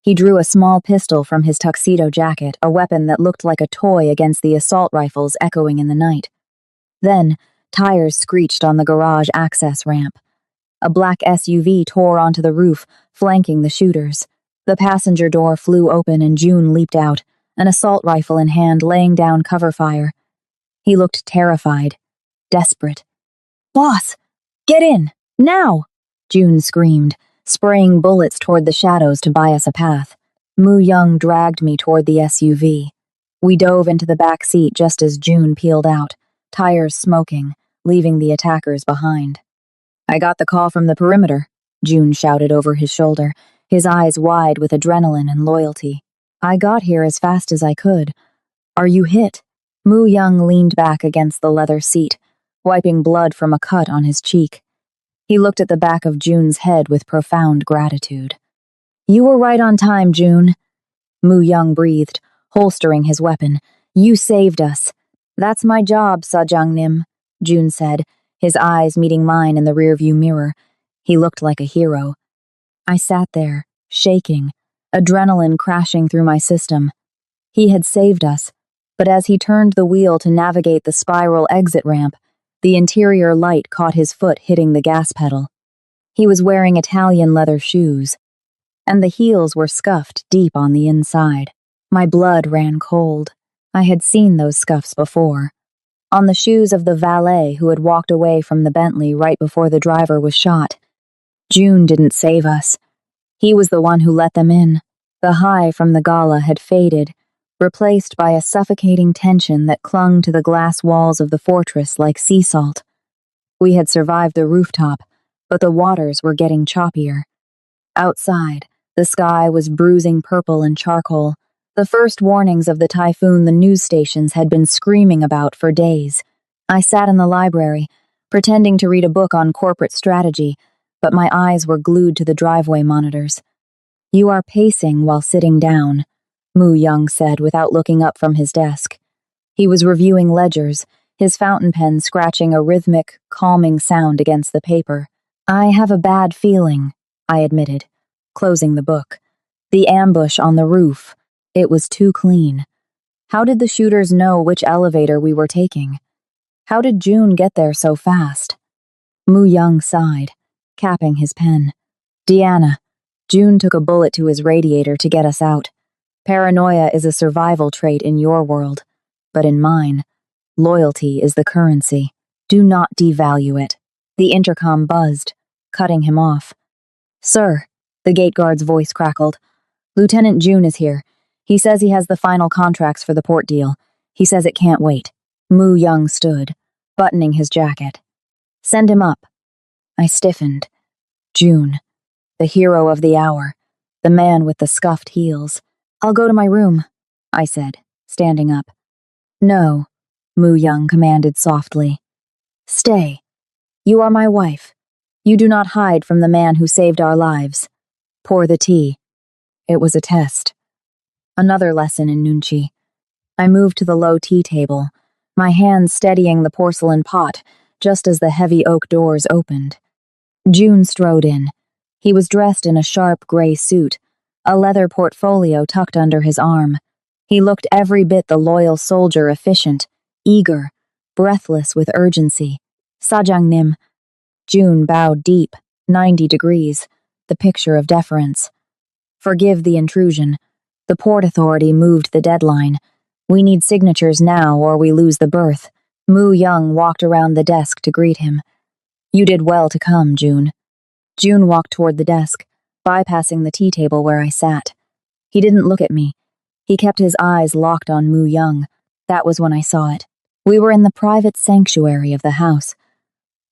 He drew a small pistol from his tuxedo jacket, a weapon that looked like a toy against the assault rifles echoing in the night. Then, tires screeched on the garage access ramp. A black SUV tore onto the roof, flanking the shooters. The passenger door flew open and June leaped out, an assault rifle in hand, laying down cover fire. He looked terrified, desperate. "Boss, get in, now!" June screamed, spraying bullets toward the shadows to buy us a path. Mu Young dragged me toward the SUV. We dove into the back seat just as June peeled out, tires smoking, leaving the attackers behind. "I got the call from the perimeter," June shouted over his shoulder, his eyes wide with adrenaline and loyalty. "I got here as fast as I could. Are you hit?" Mu Young leaned back against the leather seat, wiping blood from a cut on his cheek. He looked at the back of June's head with profound gratitude. "You were right on time, June," Mu Young breathed, holstering his weapon. "You saved us." "That's my job, Sajang Nim," June said, his eyes meeting mine in the rearview mirror. He looked like a hero. I sat there, shaking, adrenaline crashing through my system. He had saved us, but as he turned the wheel to navigate the spiral exit ramp, the interior light caught his foot hitting the gas pedal. He was wearing Italian leather shoes, and the heels were scuffed deep on the inside. My blood ran cold. I had seen those scuffs before. On the shoes of the valet who had walked away from the Bentley right before the driver was shot. June didn't save us. He was the one who let them in. The high from the gala had faded, replaced by a suffocating tension that clung to the glass walls of the fortress like sea salt. We had survived the rooftop, but the waters were getting choppier. Outside, the sky was bruising purple and charcoal, the first warnings of the typhoon the news stations had been screaming about for days. I sat in the library, pretending to read a book on corporate strategy, but my eyes were glued to the driveway monitors. "You are pacing while sitting down," Mu Young said without looking up from his desk. He was reviewing ledgers, his fountain pen scratching a rhythmic, calming sound against the paper. "I have a bad feeling," I admitted, closing the book. "The ambush on the roof. It was too clean. How did the shooters know which elevator we were taking? How did June get there so fast?" Mu Young sighed, capping his pen. "Deanna, June took a bullet to his radiator to get us out. Paranoia is a survival trait in your world, but in mine, loyalty is the currency. Do not devalue it." The intercom buzzed, cutting him off. "Sir," the gate guard's voice crackled. "Lieutenant June is here. He says he has the final contracts for the port deal. He says it can't wait." Mu Young stood, buttoning his jacket. "Send him up." I stiffened. June, the hero of the hour, the man with the scuffed heels. "I'll go to my room," I said, standing up. "No," Mu Young commanded softly. "Stay. You are my wife. You do not hide from the man who saved our lives. Pour the tea." It was a test. Another lesson in Nunchi. I moved to the low tea table, my hands steadying the porcelain pot just as the heavy oak doors opened. June strode in. He was dressed in a sharp gray suit, a leather portfolio tucked under his arm. He looked every bit the loyal soldier, efficient, eager, breathless with urgency. "Sajang Nim." June bowed deep, 90 degrees, the picture of deference. "Forgive the intrusion. The Port Authority moved the deadline. We need signatures now or we lose the berth." Mu Young walked around the desk to greet him. "You did well to come, June." June walked toward the desk, bypassing the tea table where I sat. He didn't look at me. He kept his eyes locked on Mu Young. That was when I saw it. We were in the private sanctuary of the house.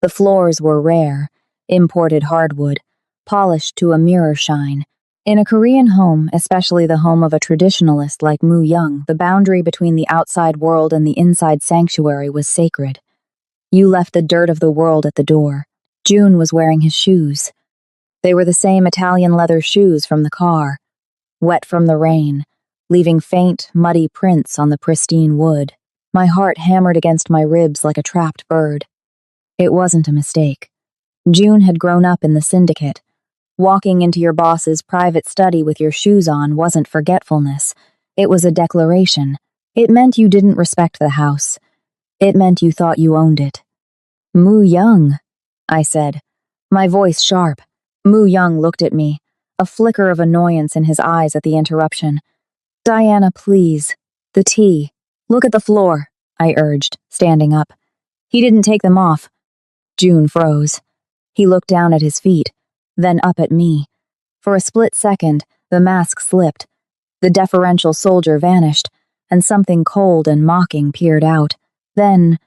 The floors were rare, imported hardwood, polished to a mirror shine. In a Korean home, especially the home of a traditionalist like Mu Young, the boundary between the outside world and the inside sanctuary was sacred. You left the dirt of the world at the door. June was wearing his shoes. They were the same Italian leather shoes from the car, wet from the rain, leaving faint, muddy prints on the pristine wood. My heart hammered against my ribs like a trapped bird. It wasn't a mistake. June had grown up in the syndicate. Walking into your boss's private study with your shoes on wasn't forgetfulness. It was a declaration. It meant you didn't respect the house. It meant you thought you owned it. Moo Young, I said, my voice sharp. Moo Young looked at me, a flicker of annoyance in his eyes at the interruption. Diana, please. The tea. Look at the floor, I urged, standing up. He didn't take them off. June froze. He looked down at his feet, then up at me. For a split second, the mask slipped. The deferential soldier vanished, and something cold and mocking peered out. Then,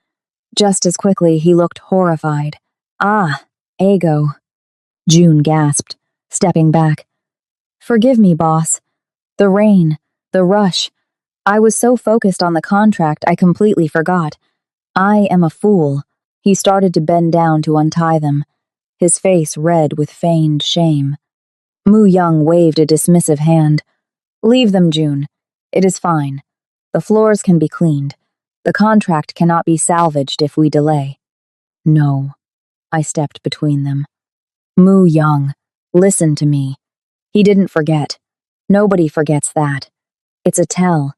just as quickly, he looked horrified. Ah, ego. June gasped, stepping back. Forgive me, boss. The rain, the rush. I was so focused on the contract I completely forgot. I am a fool. He started to bend down to untie them, his face red with feigned shame. Moo Young waved a dismissive hand. Leave them, June. It is fine. The floors can be cleaned. The contract cannot be salvaged if we delay. No. I stepped between them. Moo Young, listen to me. He didn't forget. Nobody forgets that. It's a tell.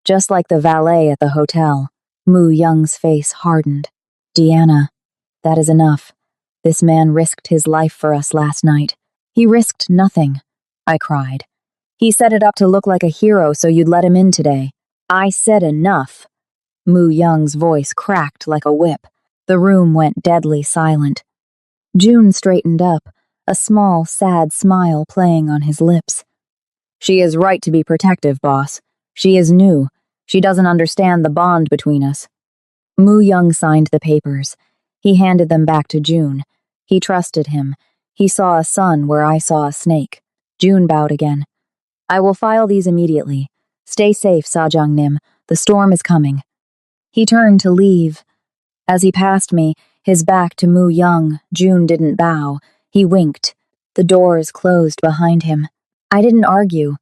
Just like the valet at the hotel. Moo Young's face hardened. Deanna, that is enough. This man risked his life for us last night. He risked nothing, I cried. He set it up to look like a hero so you'd let him in today. I said enough. Moo Young's voice cracked like a whip. The room went deadly silent. June straightened up, a small, sad smile playing on his lips. She is right to be protective, boss. She is new. She doesn't understand the bond between us. Moo Young signed the papers. He handed them back to June. He trusted him. He saw a sun where I saw a snake. June bowed again. I will file these immediately. Stay safe, Sajang Nim. The storm is coming. He turned to leave. As he passed me, his back to Moo Young, June didn't bow. He winked. The doors closed behind him. I didn't argue.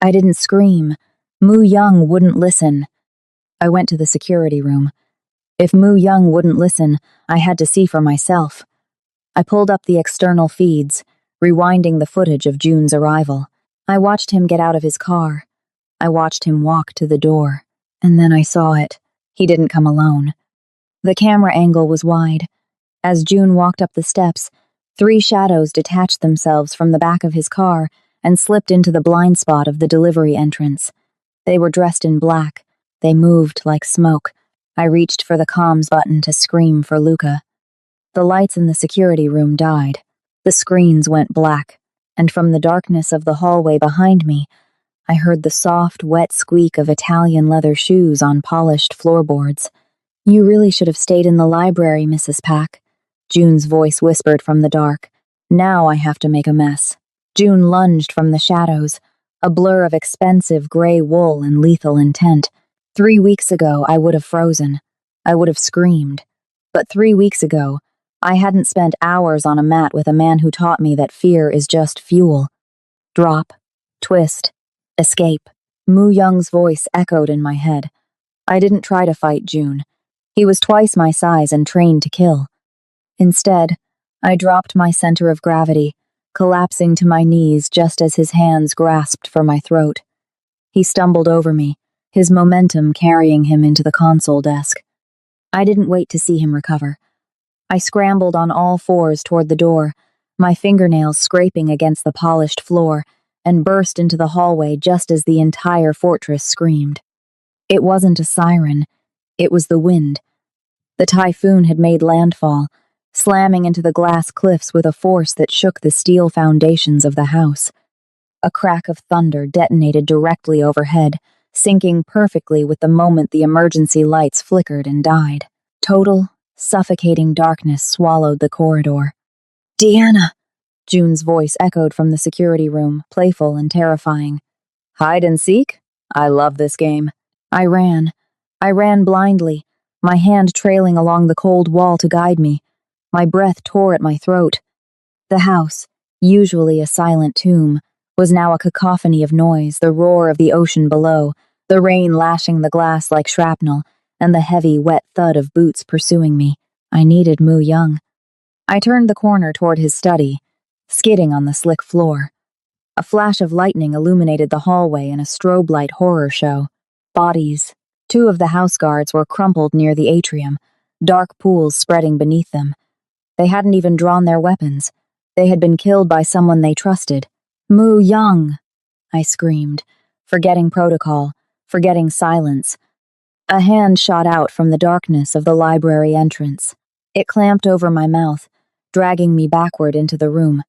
I didn't scream. Moo Young wouldn't listen. I went to the security room. If Moo Young wouldn't listen, I had to see for myself. I pulled up the external feeds, rewinding the footage of June's arrival. I watched him get out of his car. I watched him walk to the door. And then I saw it. He didn't come alone. The camera angle was wide. As June walked up the steps, 3 shadows detached themselves from the back of his car and slipped into the blind spot of the delivery entrance. They were dressed in black. They moved like smoke. I reached for the comms button to scream for Luca. The lights in the security room died. The screens went black, and from the darkness of the hallway behind me, I heard the soft, wet squeak of Italian leather shoes on polished floorboards. You really should have stayed in the library, Mrs. Pack. June's voice whispered from the dark. Now I have to make a mess. June lunged from the shadows, a blur of expensive gray wool and lethal intent. 3 weeks ago, I would have frozen. I would have screamed. But 3 weeks ago, I hadn't spent hours on a mat with a man who taught me that fear is just fuel. Drop, twist, escape. Moo Young's voice echoed in my head. I didn't try to fight June. He was twice my size and trained to kill. Instead, I dropped my center of gravity, collapsing to my knees just as his hands grasped for my throat. He stumbled over me, his momentum carrying him into the console desk. I didn't wait to see him recover. I scrambled on all fours toward the door, my fingernails scraping against the polished floor, and burst into the hallway just as the entire fortress screamed. It wasn't a siren. It was the wind. The typhoon had made landfall, slamming into the glass cliffs with a force that shook the steel foundations of the house. A crack of thunder detonated directly overhead, syncing perfectly with the moment the emergency lights flickered and died. Total, suffocating darkness swallowed the corridor. Deanna! June's voice echoed from the security room, playful and terrifying. Hide and seek? I love this game. I ran. I ran blindly, my hand trailing along the cold wall to guide me. My breath tore at my throat. The house, usually a silent tomb, was now a cacophony of noise, the roar of the ocean below, the rain lashing the glass like shrapnel, and the heavy, wet thud of boots pursuing me. I needed Mu Young. I turned the corner toward his study, skidding on the slick floor. A flash of lightning illuminated the hallway in a strobe light horror show. Bodies. 2 of the house guards were crumpled near the atrium, dark pools spreading beneath them. They hadn't even drawn their weapons. They had been killed by someone they trusted. Mu Young, I screamed, forgetting protocol, forgetting silence. A hand shot out from the darkness of the library entrance. It clamped over my mouth, dragging me backward into the room.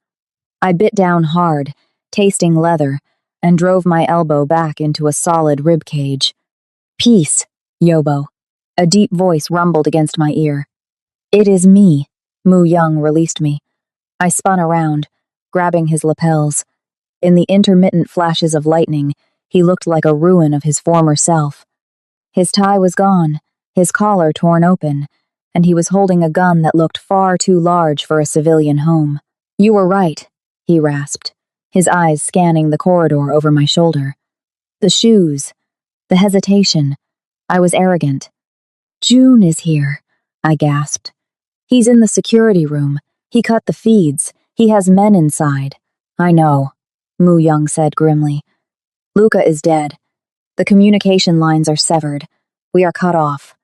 I bit down hard, tasting leather, and drove my elbow back into a solid rib cage. Peace, Yobo. A deep voice rumbled against my ear. It is me. Mu Young released me. I spun around, grabbing his lapels. In the intermittent flashes of lightning, he looked like a ruin of his former self. His tie was gone, his collar torn open, and he was holding a gun that looked far too large for a civilian home. You were right, he rasped, his eyes scanning the corridor over my shoulder. The shoes, the hesitation. I was arrogant. June is here, I gasped. He's in the security room. He cut the feeds. He has men inside. I know, Mu Young said grimly. Luca is dead. The communication lines are severed. We are cut off.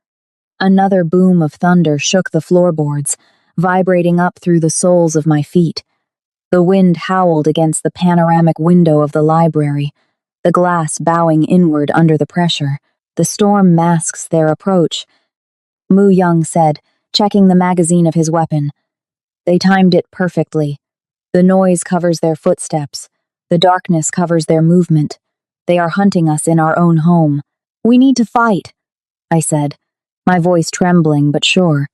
Another boom of thunder shook the floorboards, vibrating up through the soles of my feet. The wind howled against the panoramic window of the library, the glass bowing inward under the pressure. The storm masks their approach. Mu Young said, checking the magazine of his weapon. They timed it perfectly. The noise covers their footsteps. The darkness covers their movement. They are hunting us in our own home. We need to fight, I said, my voice trembling but sure.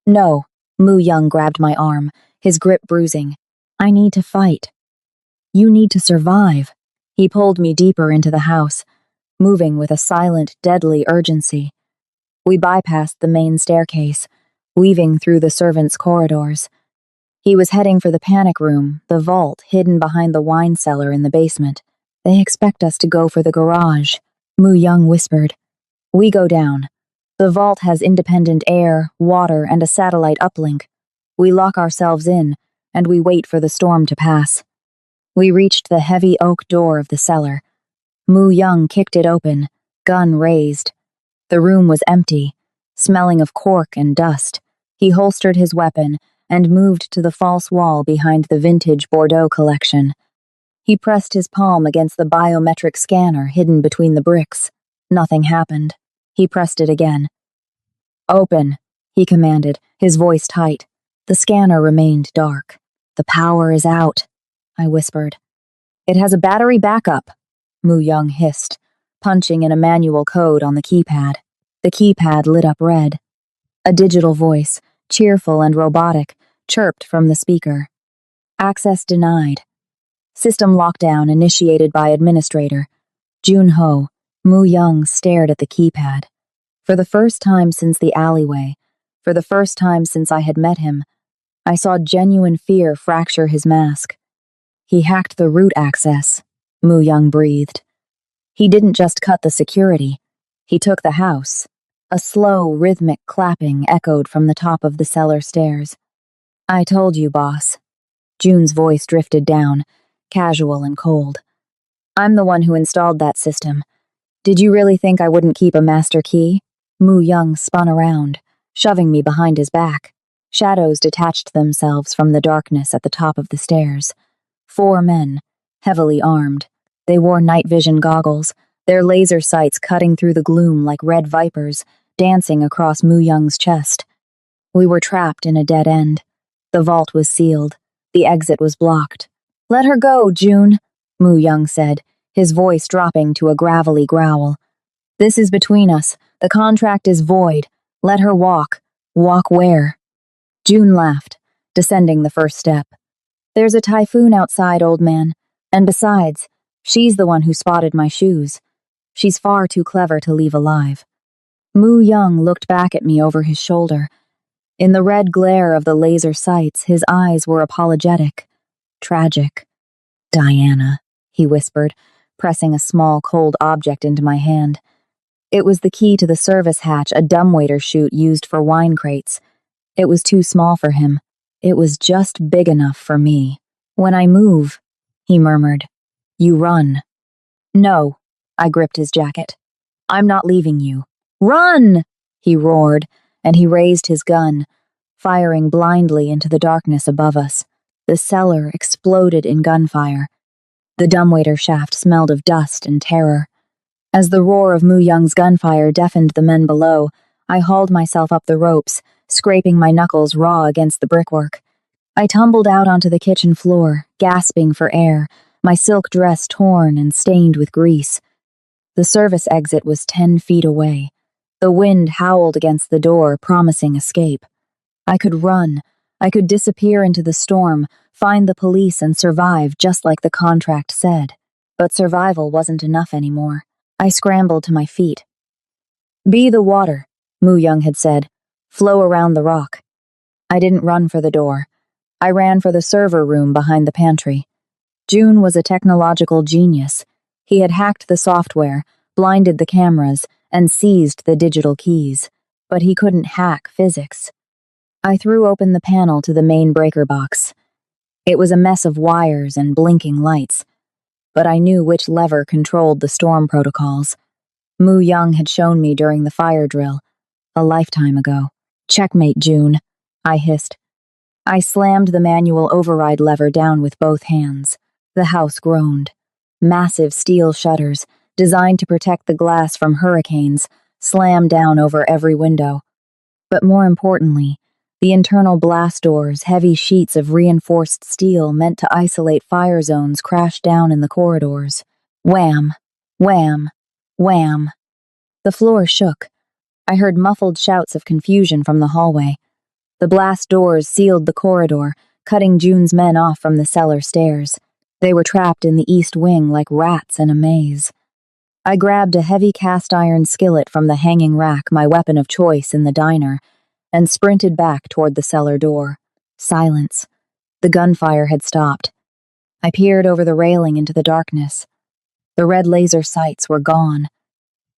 No, Mu Young grabbed my arm, his grip bruising. I need to fight. You need to survive. He pulled me deeper into the house, moving with a silent, deadly urgency. We bypassed the main staircase, weaving through the servants' corridors. He was heading for the panic room, the vault hidden behind the wine cellar in the basement. They expect us to go for the garage, Mu Young whispered. We go down. The vault has independent air, water, and a satellite uplink. We lock ourselves in, and we wait for the storm to pass. We reached the heavy oak door of the cellar. Mu Young kicked it open, gun raised. The room was empty, smelling of cork and dust. He holstered his weapon and moved to the false wall behind the vintage Bordeaux collection. He pressed his palm against the biometric scanner hidden between the bricks. Nothing happened. He pressed it again. Open, he commanded, his voice tight. The scanner remained dark. The power is out, I whispered. It has a battery backup, Mu Young hissed, punching in a manual code on the keypad. The keypad lit up red. A digital voice, cheerful and robotic, chirped from the speaker. Access denied. System lockdown initiated by administrator. Jun Ho. Mu Young stared at the keypad. For the first time since the alleyway, for the first time since I had met him, I saw genuine fear fracture his mask. He hacked the root access, Mu Young breathed. He didn't just cut the security. He took the house. A slow, rhythmic clapping echoed from the top of the cellar stairs. I told you, boss. June's voice drifted down, casual and cold. I'm the one who installed that system. Did you really think I wouldn't keep a master key? Mu Young spun around, shoving me behind his back. Shadows detached themselves from the darkness at the top of the stairs. 4 men, heavily armed. They wore night vision goggles, their laser sights cutting through the gloom like red vipers, dancing across Mu Young's chest. We were trapped in a dead end. The vault was sealed. The exit was blocked. Let her go, June, Mu Young said, his voice dropping to a gravelly growl. This is between us. The contract is void. Let her walk. Walk where? June laughed, descending the first step. There's a typhoon outside, old man. And besides, she's the one who spotted my shoes. She's far too clever to leave alive. Mu Young looked back at me over his shoulder. In the red glare of the laser sights, his eyes were apologetic. Tragic. Diana, he whispered, pressing a small, cold object into my hand. It was the key to the service hatch a dumbwaiter chute used for wine crates. It was too small for him. It was just big enough for me. When I move, he murmured, you run. No, I gripped his jacket. I'm not leaving you. Run! He roared, and he raised his gun, firing blindly into the darkness above us. The cellar exploded in gunfire. The dumbwaiter shaft smelled of dust and terror. As the roar of Mu Young's gunfire deafened the men below, I hauled myself up the ropes, scraping my knuckles raw against the brickwork. I tumbled out onto the kitchen floor, gasping for air, my silk dress torn and stained with grease. The service exit was 10 feet away. The wind howled against the door, promising escape. I could run. I could disappear into the storm, find the police and survive just like the contract said. But survival wasn't enough anymore. I scrambled to my feet. Be the water, Mu Young had said. Flow around the rock. I didn't run for the door. I ran for the server room behind the pantry. June was a technological genius. He had hacked the software, blinded the cameras, and seized the digital keys. But he couldn't hack physics. I threw open the panel to the main breaker box. It was a mess of wires and blinking lights. But I knew which lever controlled the storm protocols. Mu Young had shown me during the fire drill, a lifetime ago. Checkmate, June, I hissed. I slammed the manual override lever down with both hands. The house groaned. Massive steel shutters, designed to protect the glass from hurricanes, slammed down over every window. But more importantly, the internal blast doors, heavy sheets of reinforced steel meant to isolate fire zones, crashed down in the corridors. Wham! Wham! Wham! The floor shook. I heard muffled shouts of confusion from the hallway. The blast doors sealed the corridor, cutting June's men off from the cellar stairs. They were trapped in the east wing like rats in a maze. I grabbed a heavy cast-iron skillet from the hanging rack, my weapon of choice in the diner, and sprinted back toward the cellar door. Silence. The gunfire had stopped. I peered over the railing into the darkness. The red laser sights were gone.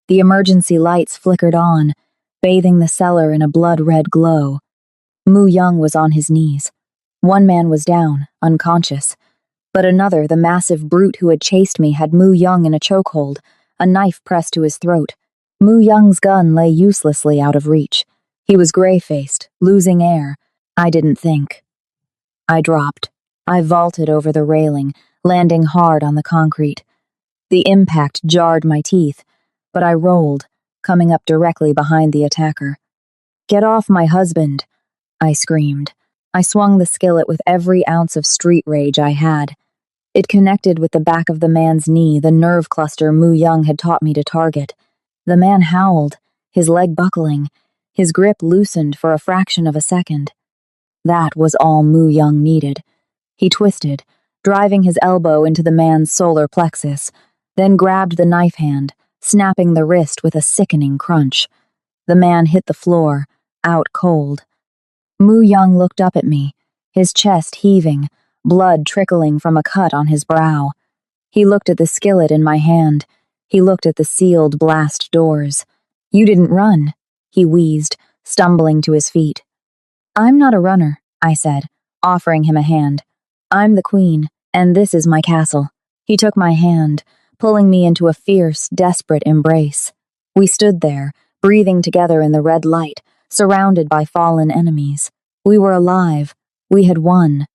The emergency lights flickered on, bathing the cellar in a blood-red glow. Mu Young was on his knees. One man was down, unconscious. But another, the massive brute who had chased me, had Mu Young in a chokehold, a knife pressed to his throat. Mu Young's gun lay uselessly out of reach. He was gray-faced, losing air. I didn't think. I dropped. I vaulted over the railing, landing hard on the concrete. The impact jarred my teeth, but I rolled, coming up directly behind the attacker. Get off my husband, I screamed. I swung the skillet with every ounce of street rage I had. It connected with the back of the man's knee, the nerve cluster Mu Young had taught me to target. The man howled, his leg buckling, his grip loosened for a fraction of a second. That was all Mu Young needed. He twisted, driving his elbow into the man's solar plexus, then grabbed the knife hand, snapping the wrist with a sickening crunch. The man hit the floor, out cold. Mu Young looked up at me, his chest heaving, blood trickling from a cut on his brow. He looked at the skillet in my hand. He looked at the sealed blast doors. You didn't run, he wheezed, stumbling to his feet. I'm not a runner, I said, offering him a hand. I'm the queen, and this is my castle. He took my hand, pulling me into a fierce, desperate embrace. We stood there, breathing together in the red light, surrounded by fallen enemies. We were alive. We had won.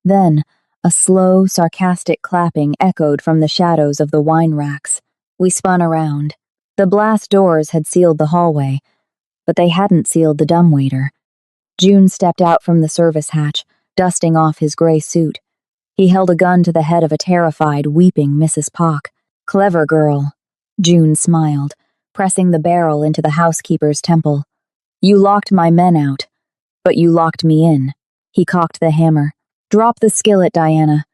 Then, a slow, sarcastic clapping echoed from the shadows of the wine racks. We spun around. The blast doors had sealed the hallway, but they hadn't sealed the dumbwaiter. June stepped out from the service hatch, dusting off his gray suit. He held a gun to the head of a terrified, weeping Mrs. Pock. Clever girl, June smiled, pressing the barrel into the housekeeper's temple. You locked my men out, but you locked me in. He cocked the hammer. Drop the skillet, Diana,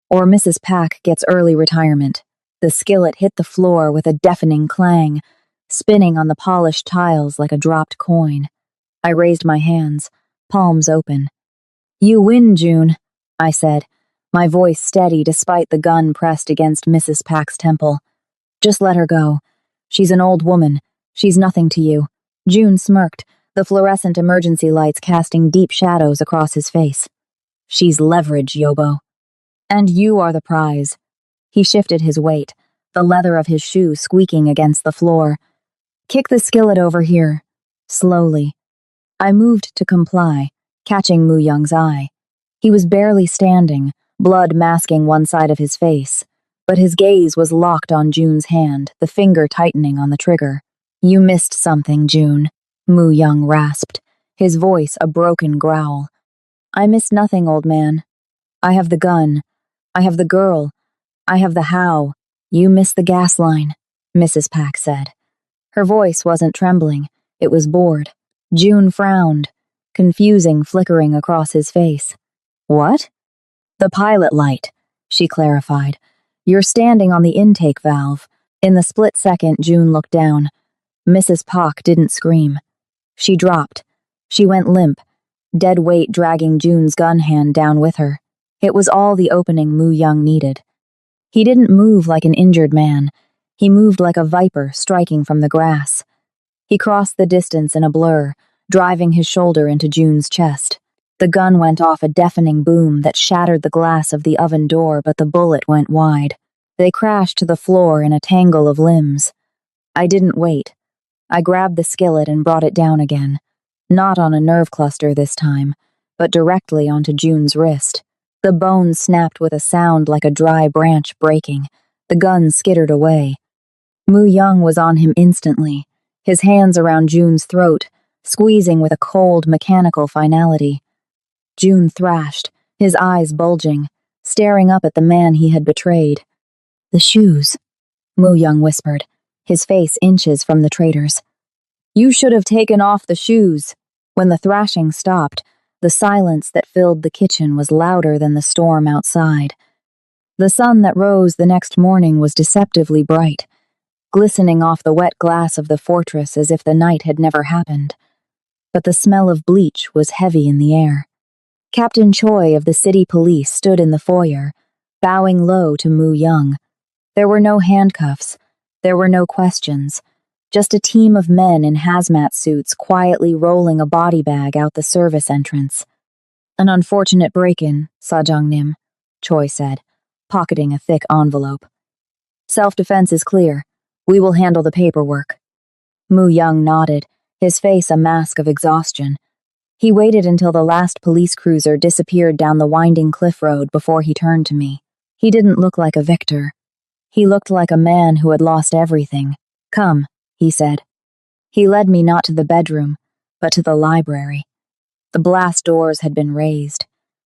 or Mrs. Pack gets early retirement. The skillet hit the floor with a deafening clang, spinning on the polished tiles like a dropped coin. I raised my hands, palms open. You win, June, I said, my voice steady despite the gun pressed against Mrs. Pack's temple. Just let her go. She's an old woman. She's nothing to you. June smirked, the fluorescent emergency lights casting deep shadows across his face. She's leverage, Yobo. And you are the prize. He shifted his weight, the leather of his shoe squeaking against the floor. Kick the skillet over here. Slowly. I moved to comply, catching Mu Young's eye. He was barely standing, blood masking one side of his face, but his gaze was locked on June's hand, the finger tightening on the trigger. You missed something, June, Mu Young rasped, his voice a broken growl. I missed nothing, old man. I have the gun. I have the girl. I have the how. You missed the gas line, Mrs. Pack said. Her voice wasn't trembling, it was bored. June frowned, confusing flickering across his face. What? The pilot light, she clarified. You're standing on the intake valve. In the split second, June looked down. Mrs. Pack didn't scream. She dropped. She went limp, dead weight dragging June's gun hand down with her. It was all the opening Mu Young needed. He didn't move like an injured man. He moved like a viper striking from the grass. He crossed the distance in a blur, driving his shoulder into June's chest. The gun went off a deafening boom that shattered the glass of the oven door, but the bullet went wide. They crashed to the floor in a tangle of limbs. I didn't wait. I grabbed the skillet and brought it down again. Not on a nerve cluster this time, but directly onto June's wrist. The bone snapped with a sound like a dry branch breaking. The gun skittered away. Mu Young was on him instantly, his hands around June's throat, squeezing with a cold, mechanical finality. June thrashed, his eyes bulging, staring up at the man he had betrayed. The shoes, Mu Young whispered, his face inches from the traitor's. You should have taken off the shoes. When the thrashing stopped, the silence that filled the kitchen was louder than the storm outside. The sun that rose the next morning was deceptively bright, glistening off the wet glass of the fortress as if the night had never happened. But the smell of bleach was heavy in the air. Captain Choi of the city police stood in the foyer, bowing low to Mu Young. There were no handcuffs. There were no questions. Just a team of men in hazmat suits quietly rolling a body bag out the service entrance. An unfortunate break-in, Sajong Nim, Choi said, pocketing a thick envelope. Self-defense is clear. We will handle the paperwork. Mu Young nodded, his face a mask of exhaustion. He waited until the last police cruiser disappeared down the winding cliff road before he turned to me. He didn't look like a victor. He looked like a man who had lost everything. Come, he said. He led me not to the bedroom, but to the library. The blast doors had been raised.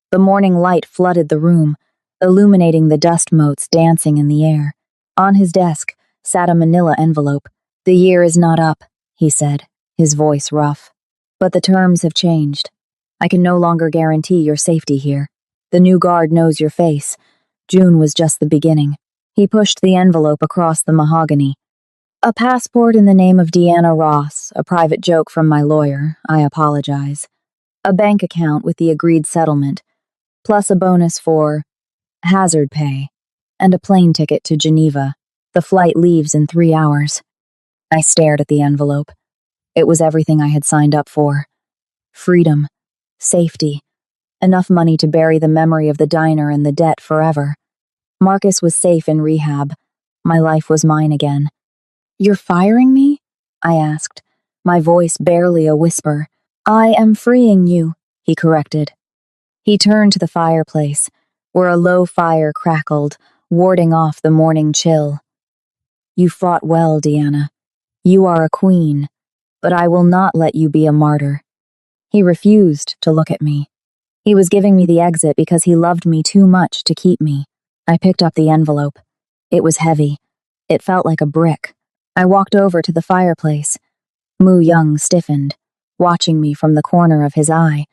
The morning light flooded the room, illuminating the dust motes dancing in the air. On his desk sat a manila envelope. The year is not up, he said, his voice rough. But the terms have changed. I can no longer guarantee your safety here. The new guard knows your face. June was just the beginning. He pushed the envelope across the mahogany. A passport in the name of Deanna Ross, a private joke from my lawyer, I apologize. A bank account with the agreed settlement, plus a bonus for hazard pay, and a plane ticket to Geneva. The flight leaves in 3 hours. I stared at the envelope. It was everything I had signed up for. Freedom, safety, enough money to bury the memory of the diner and the debt forever. Marcus was safe in rehab. My life was mine again. You're firing me? I asked, my voice barely a whisper. I am freeing you, he corrected. He turned to the fireplace, where a low fire crackled, warding off the morning chill. You fought well, Deanna. You are a queen, but I will not let you be a martyr. He refused to look at me. He was giving me the exit because he loved me too much to keep me. I picked up the envelope. It was heavy. It felt like a brick. I walked over to the fireplace. Mu Young stiffened, watching me from the corner of his eye.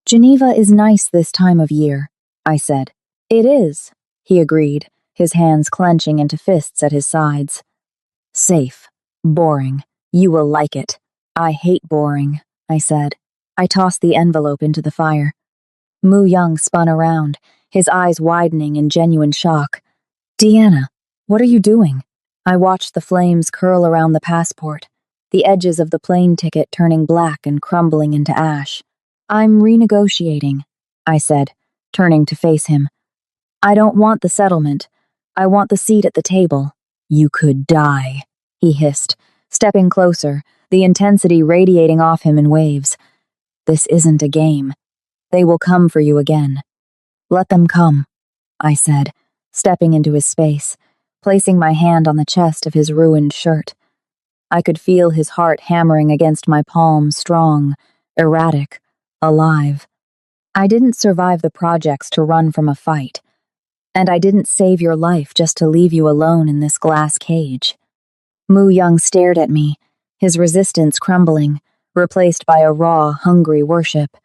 Geneva is nice this time of year, I said. It is, he agreed, his hands clenching into fists at his sides. Safe. Boring. You will like it. I hate boring, I said. I tossed the envelope into the fire. Mu Young spun around, his eyes widening in genuine shock. "Deanna, what are you doing?" I watched the flames curl around the passport, the edges of the plane ticket turning black and crumbling into ash. "I'm renegotiating," I said, turning to face him. "I don't want the settlement. I want the seat at the table." "You could die," he hissed, stepping closer, the intensity radiating off him in waves. "This isn't a game. They will come for you again." "Let them come," I said, stepping into his space, placing my hand on the chest of his ruined shirt. I could feel his heart hammering against my palm, strong, erratic, alive. "I didn't survive the projects to run from a fight, and I didn't save your life just to leave you alone in this glass cage." Mu Young stared at me, his resistance crumbling, replaced by a raw, hungry worship.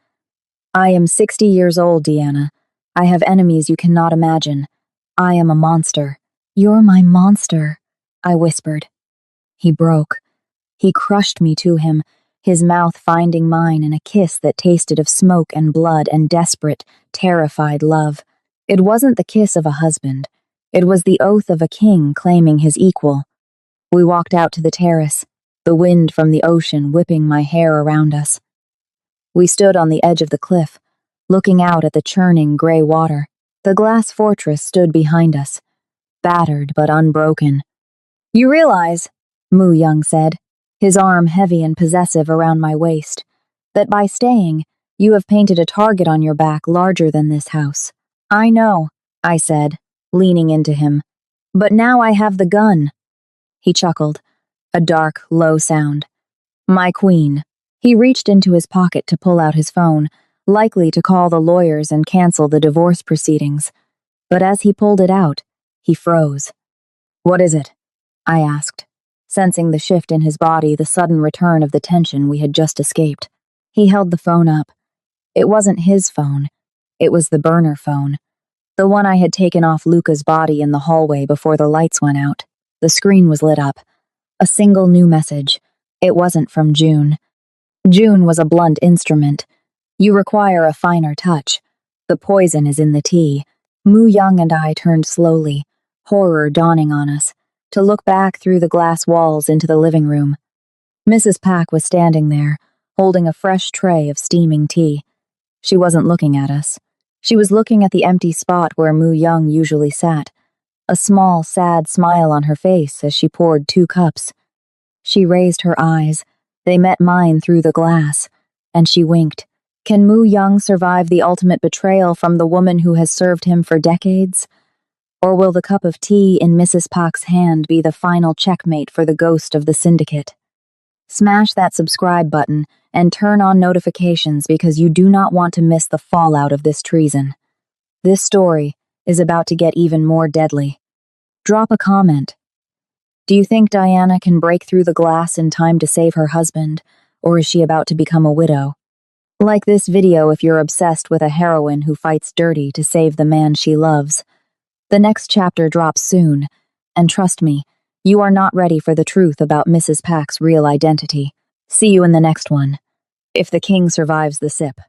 "I am 60 years old, Deanna. I have enemies you cannot imagine. I am a monster." "You're my monster," I whispered. He broke. He crushed me to him, his mouth finding mine in a kiss that tasted of smoke and blood and desperate, terrified love. It wasn't the kiss of a husband. It was the oath of a king claiming his equal. We walked out to the terrace, the wind from the ocean whipping my hair around us. We stood on the edge of the cliff, looking out at the churning gray water. The glass fortress stood behind us, battered but unbroken. "You realize," Mu Young said, his arm heavy and possessive around my waist, "that by staying, you have painted a target on your back larger than this house." "I know," I said, leaning into him. "But now I have the gun." He chuckled, a dark, low sound. "My queen." He reached into his pocket to pull out his phone, likely to call the lawyers and cancel the divorce proceedings. But as he pulled it out, he froze. "What is it?" I asked, sensing the shift in his body, the sudden return of the tension we had just escaped. He held the phone up. It wasn't his phone. It was the burner phone. The one I had taken off Luca's body in the hallway before the lights went out. The screen was lit up. A single new message. It wasn't from June. June was a blunt instrument. "You require a finer touch. The poison is in the tea." Mu Young and I turned slowly, horror dawning on us, to look back through the glass walls into the living room. Mrs. Pack was standing there, holding a fresh tray of steaming tea. She wasn't looking at us. She was looking at the empty spot where Mu Young usually sat, a small, sad smile on her face as she poured 2 cups. She raised her eyes. They met mine through the glass, and she winked. Can Mu Young survive the ultimate betrayal from the woman who has served him for decades? Or will the cup of tea in Mrs. Pak's hand be the final checkmate for the ghost of the syndicate? Smash that subscribe button and turn on notifications because you do not want to miss the fallout of this treason. This story is about to get even more deadly. Drop a comment. Do you think Diana can break through the glass in time to save her husband, or is she about to become a widow? Like this video if you're obsessed with a heroine who fights dirty to save the man she loves. The next chapter drops soon, and trust me, you are not ready for the truth about Mrs. Pak's real identity. See you in the next one. If the king survives the sip.